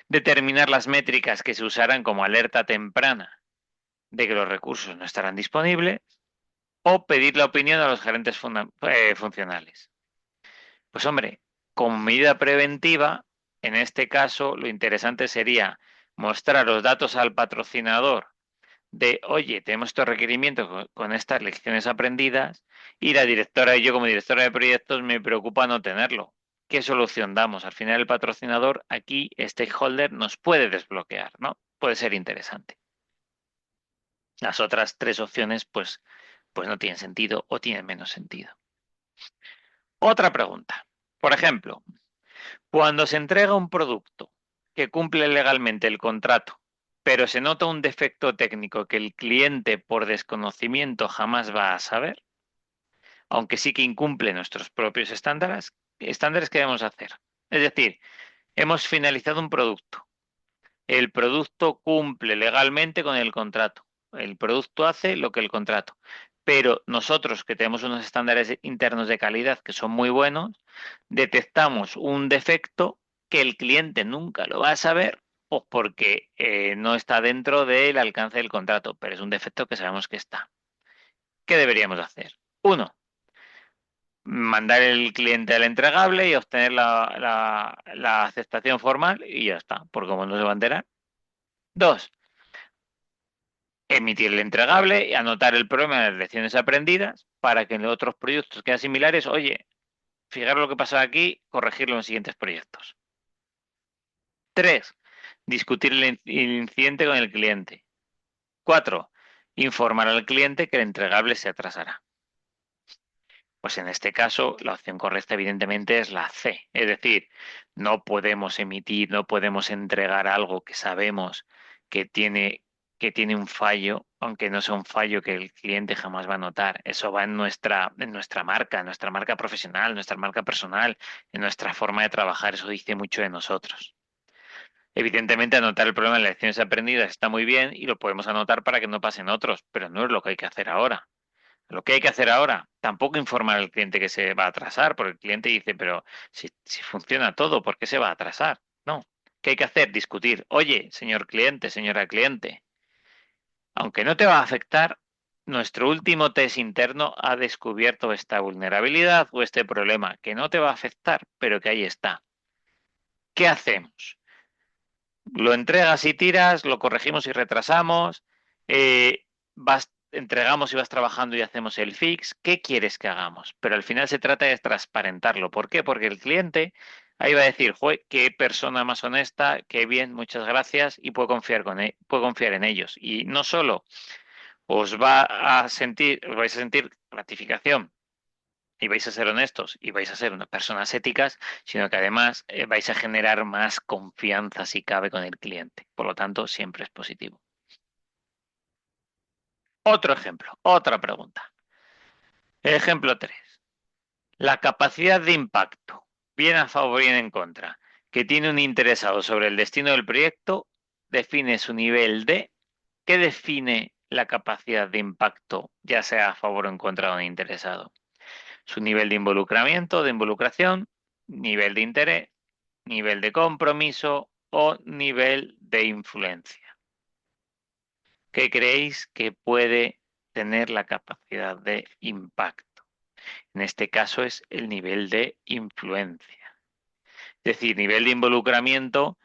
determinar las métricas que se usarán como alerta temprana de que los recursos no estarán disponibles o pedir la opinión a los gerentes funcionales. Pues hombre, como medida preventiva, en este caso lo interesante sería mostrar los datos al patrocinador de, oye, tenemos estos requerimientos con estas lecciones aprendidas y la directora y yo como directora de proyectos me preocupa no tenerlo. ¿Qué solución damos? Al final el patrocinador aquí, stakeholder, nos puede desbloquear, ¿no? Puede ser interesante. Las otras 3 opciones, pues no tienen sentido o tienen menos sentido. Otra pregunta. Por ejemplo, cuando se entrega un producto que cumple legalmente el contrato, pero se nota un defecto técnico que el cliente por desconocimiento jamás va a saber, aunque sí que incumple nuestros propios estándares, ¿qué debemos hacer? Es decir, hemos finalizado un producto. El producto cumple legalmente con el contrato. El producto hace lo que el contrato. Pero nosotros, que tenemos unos estándares internos de calidad que son muy buenos, detectamos un defecto que el cliente nunca lo va a saber o porque no está dentro del alcance del contrato, pero es un defecto que sabemos que está. ¿Qué deberíamos hacer? Uno, mandar el cliente al entregable y obtener la aceptación formal y ya está, porque como no se va a enterar. Dos, emitir el entregable y anotar el problema de las lecciones aprendidas para que en otros proyectos que sean similares, oye, fijar lo que pasa aquí, corregirlo en siguientes proyectos. Tres, discutir el incidente con el cliente. Cuatro, informar al cliente que el entregable se atrasará. Pues en este caso, la opción correcta evidentemente es la C. Es decir, no podemos emitir, no podemos entregar algo que sabemos que tiene un fallo, aunque no sea un fallo que el cliente jamás va a notar. Eso va en nuestra marca profesional, nuestra marca personal, en nuestra forma de trabajar. Eso dice mucho de nosotros. Evidentemente, anotar el problema en las lecciones aprendidas está muy bien y lo podemos anotar para que no pasen otros, pero no es lo que hay que hacer ahora. Lo que hay que hacer ahora, tampoco informar al cliente que se va a atrasar, porque el cliente dice, pero si funciona todo, ¿por qué se va a atrasar? No. ¿Qué hay que hacer? Discutir. Oye, señor cliente, señora cliente, aunque no te va a afectar, nuestro último test interno ha descubierto esta vulnerabilidad o este problema que no te va a afectar, pero que ahí está. ¿Qué hacemos? Lo entregas y tiras, lo corregimos y retrasamos, entregamos y vas trabajando y hacemos el fix. ¿Qué quieres que hagamos? Pero al final se trata de transparentarlo. ¿Por qué? Porque el cliente ahí va a decir, "Jue, qué persona más honesta, qué bien, muchas gracias", y puedo confiar puedo confiar en ellos. Y no solo os vais a sentir gratificación y vais a ser honestos y vais a ser unas personas éticas, sino que además vais a generar más confianza si cabe con el cliente. Por lo tanto, siempre es positivo. Otro ejemplo, otra pregunta. Ejemplo 3. La capacidad de impacto, bien a favor, bien en contra, que tiene un interesado sobre el destino del proyecto, define su nivel de... ¿Qué define la capacidad de impacto, ya sea a favor o en contra de un interesado? Su nivel de involucramiento, de involucración, nivel de interés, nivel de compromiso o nivel de influencia. ¿Qué creéis que puede tener la capacidad de impacto? En este caso es el nivel de influencia. Es decir, nivel de involucramiento,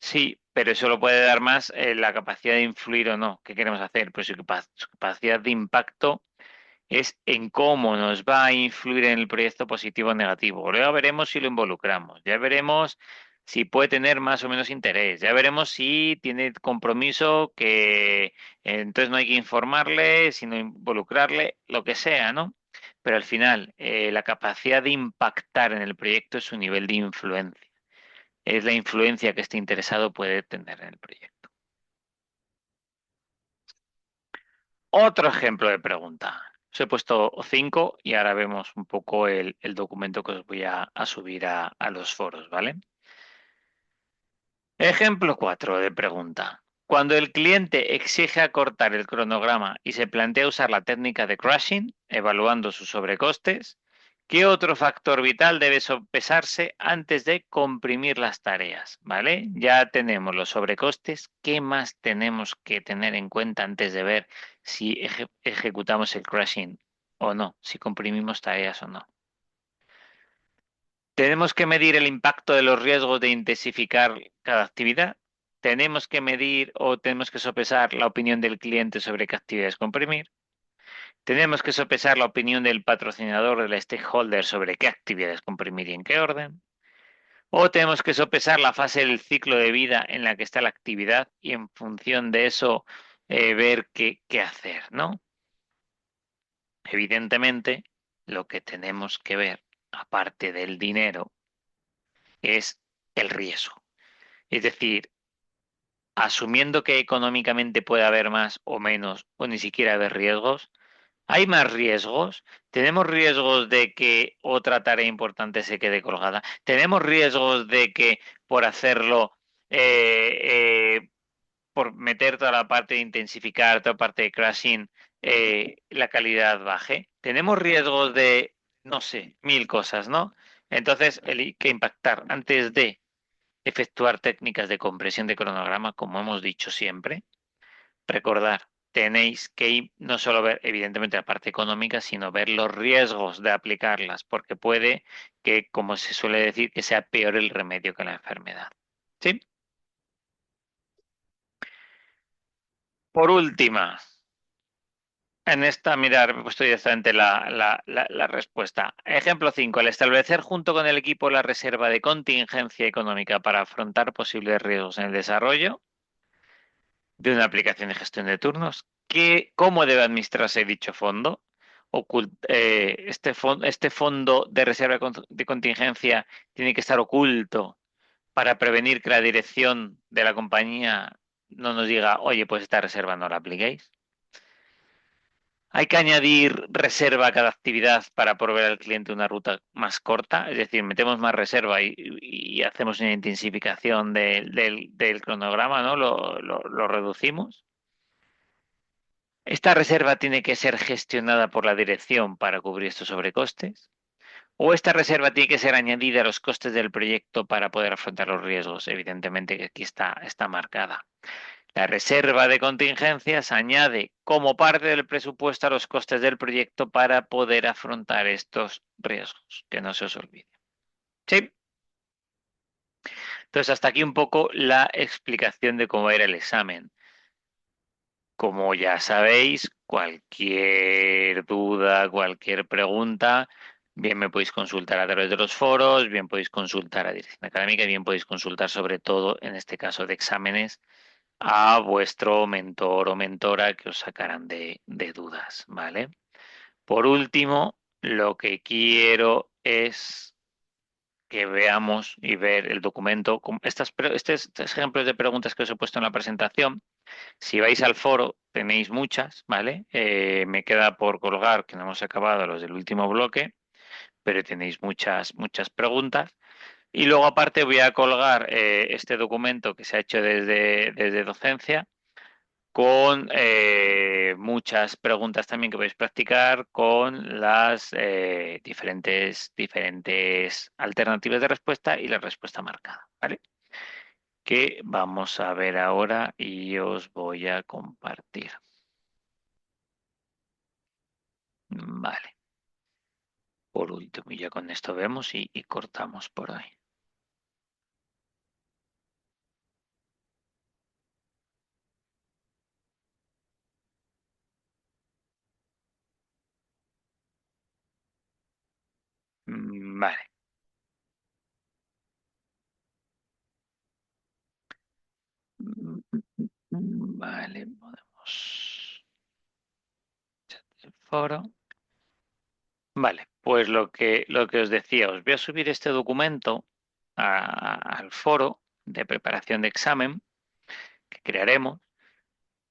sí, pero eso lo puede dar más la capacidad de influir o no. ¿Qué queremos hacer? Pues su capacidad de impacto es en cómo nos va a influir en el proyecto positivo o negativo. Luego veremos si lo involucramos, ya veremos si puede tener más o menos interés, ya veremos si tiene compromiso que entonces no hay que informarle, sino involucrarle, lo que sea, ¿no? Pero al final, la capacidad de impactar en el proyecto es su nivel de influencia. Es la influencia que este interesado puede tener en el proyecto. Otro ejemplo de pregunta. Os he puesto 5 y ahora vemos un poco el documento que os voy a subir a los foros, ¿vale? Ejemplo 4 de pregunta. Cuando el cliente exige acortar el cronograma y se plantea usar la técnica de crashing, evaluando sus sobrecostes, ¿qué otro factor vital debe sopesarse antes de comprimir las tareas? ¿Vale? Ya tenemos los sobrecostes. ¿Qué más tenemos que tener en cuenta antes de ver si ejecutamos el crashing o no? Si comprimimos tareas o no. Tenemos que medir el impacto de los riesgos de intensificar cada actividad. Tenemos que medir o tenemos que sopesar la opinión del cliente sobre qué actividades comprimir. Tenemos que sopesar la opinión del patrocinador, del stakeholder sobre qué actividades comprimir y en qué orden. O tenemos que sopesar la fase del ciclo de vida en la que está la actividad y en función de eso ver qué hacer, ¿no? Evidentemente, lo que tenemos que ver, aparte del dinero, es el riesgo. Es decir, asumiendo que económicamente puede haber más o menos, o ni siquiera haber riesgos, ¿hay más riesgos? ¿Tenemos riesgos de que otra tarea importante se quede colgada? ¿Tenemos riesgos de que por hacerlo, por meter toda la parte de intensificar, toda la parte de crashing, la calidad baje? ¿Tenemos riesgos de, no sé, mil cosas, ¿no? Entonces, hay que impactar antes de efectuar técnicas de compresión de cronograma, como hemos dicho siempre. Recordar, tenéis que no solo ver, evidentemente, la parte económica, sino ver los riesgos de aplicarlas, porque puede que, como se suele decir, que sea peor el remedio que la enfermedad. ¿Sí? Por última, en esta, mirar, he puesto directamente la respuesta. Ejemplo 5. Al establecer junto con el equipo la reserva de contingencia económica para afrontar posibles riesgos en el desarrollo de una aplicación de gestión de turnos. ¿Cómo debe administrarse dicho fondo? Este fondo de reserva de contingencia tiene que estar oculto para prevenir que la dirección de la compañía no nos diga, oye, pues esta reserva no la apliquéis. Hay que añadir reserva a cada actividad para proveer al cliente una ruta más corta, es decir, metemos más reserva y hacemos una intensificación del cronograma, ¿no? Lo reducimos. ¿Esta reserva tiene que ser gestionada por la dirección para cubrir estos sobrecostes? ¿O esta reserva tiene que ser añadida a los costes del proyecto para poder afrontar los riesgos? Evidentemente que aquí está marcada. La reserva de contingencias añade como parte del presupuesto a los costes del proyecto para poder afrontar estos riesgos, que no se os olvide. ¿Sí? Entonces, hasta aquí un poco la explicación de cómo era el examen. Como ya sabéis, cualquier duda, cualquier pregunta, bien me podéis consultar a través de los foros, bien podéis consultar a Dirección Académica, bien podéis consultar sobre todo, en este caso de exámenes, a vuestro mentor o mentora que os sacarán de dudas, ¿vale? Por último, lo que quiero es que veamos y ver el documento. Estos ejemplos de preguntas que os he puesto en la presentación, si vais al foro, tenéis muchas, ¿vale? Me queda por colgar, que no hemos acabado los del último bloque, pero tenéis muchas preguntas. Y luego aparte voy a colgar este documento que se ha hecho desde docencia con muchas preguntas también que podéis practicar con las diferentes alternativas de respuesta y la respuesta marcada, ¿vale? Que vamos a ver ahora y os voy a compartir. Vale, por último, y ya con esto vemos y cortamos por ahí. Vale. Vale, podemos. El foro. Vale, pues lo que os decía, os voy a subir este documento al foro de preparación de examen que crearemos,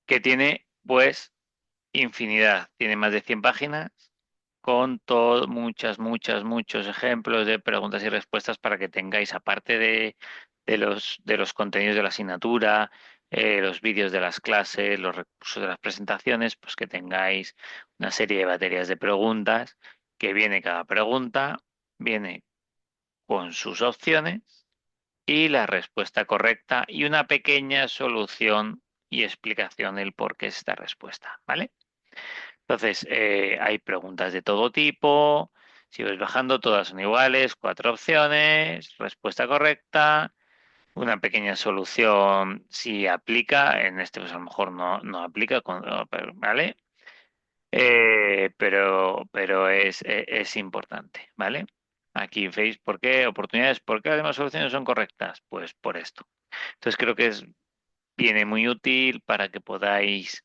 que tiene pues infinidad, tiene más de 100 páginas con muchos ejemplos de preguntas y respuestas para que tengáis, aparte de los contenidos de la asignatura, los vídeos de las clases, los recursos de las presentaciones, pues que tengáis una serie de baterías de preguntas, que viene cada pregunta, viene con sus opciones y la respuesta correcta y una pequeña solución y explicación del por qué es esta respuesta, ¿vale? Entonces, hay preguntas de todo tipo. Si vais bajando, todas son iguales. 4 opciones, respuesta correcta, una pequeña solución si aplica. En este, pues a lo mejor no aplica, ¿vale? Pero es importante, ¿vale? Aquí veis por qué oportunidades, por qué las demás soluciones son correctas. Pues por esto. Entonces creo que viene muy útil para que podáis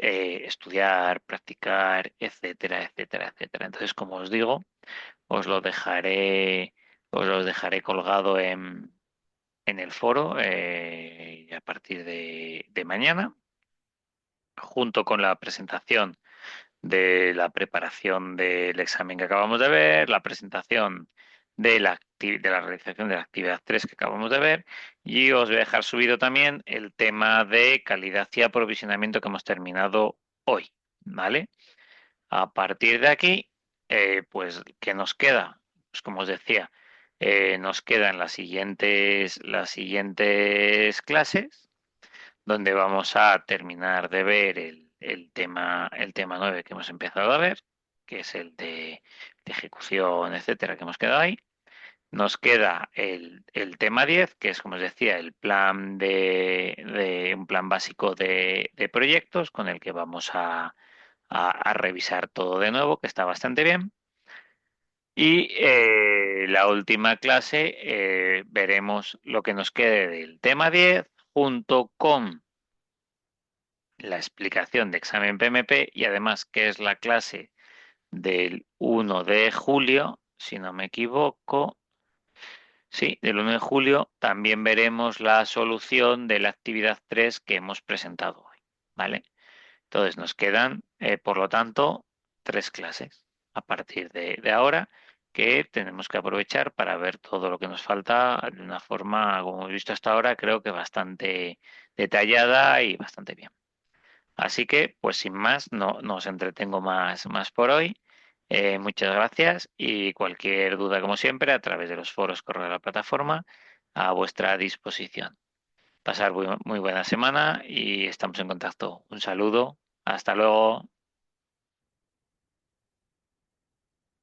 estudiar, practicar, etcétera, etcétera, etcétera. Entonces, como os digo, os lo dejaré, os lo dejaré colgado en el foro a partir de mañana, junto con la presentación de la preparación del examen que acabamos de ver, la presentación de la realización de la actividad 3 que acabamos de ver, y os voy a dejar subido también el tema de calidad y aprovisionamiento que hemos terminado hoy, ¿vale? A partir de aquí, pues, ¿qué nos queda? Pues como os decía, nos quedan las siguientes clases donde vamos a terminar de ver el tema 9 que hemos empezado a ver, que es el de ejecución, etcétera, que hemos quedado ahí. Nos queda el tema 10, que es, como os decía, el plan un plan básico de proyectos con el que vamos a revisar todo de nuevo, que está bastante bien. Y la última clase veremos lo que nos quede del tema 10 junto con la explicación de examen PMP y además que es la clase del 1 de julio, si no me equivoco. Sí, del 1 de julio también veremos la solución de la actividad 3 que hemos presentado hoy, ¿vale? Entonces nos quedan, por lo tanto, 3 clases a partir de ahora que tenemos que aprovechar para ver todo lo que nos falta de una forma, como hemos visto hasta ahora, creo que bastante detallada y bastante bien. Así que, pues sin más, no os entretengo más por hoy. Muchas gracias y cualquier duda, como siempre, a través de los foros correo de la plataforma, a vuestra disposición. Pasar muy buena semana y estamos en contacto. Un saludo. Hasta luego.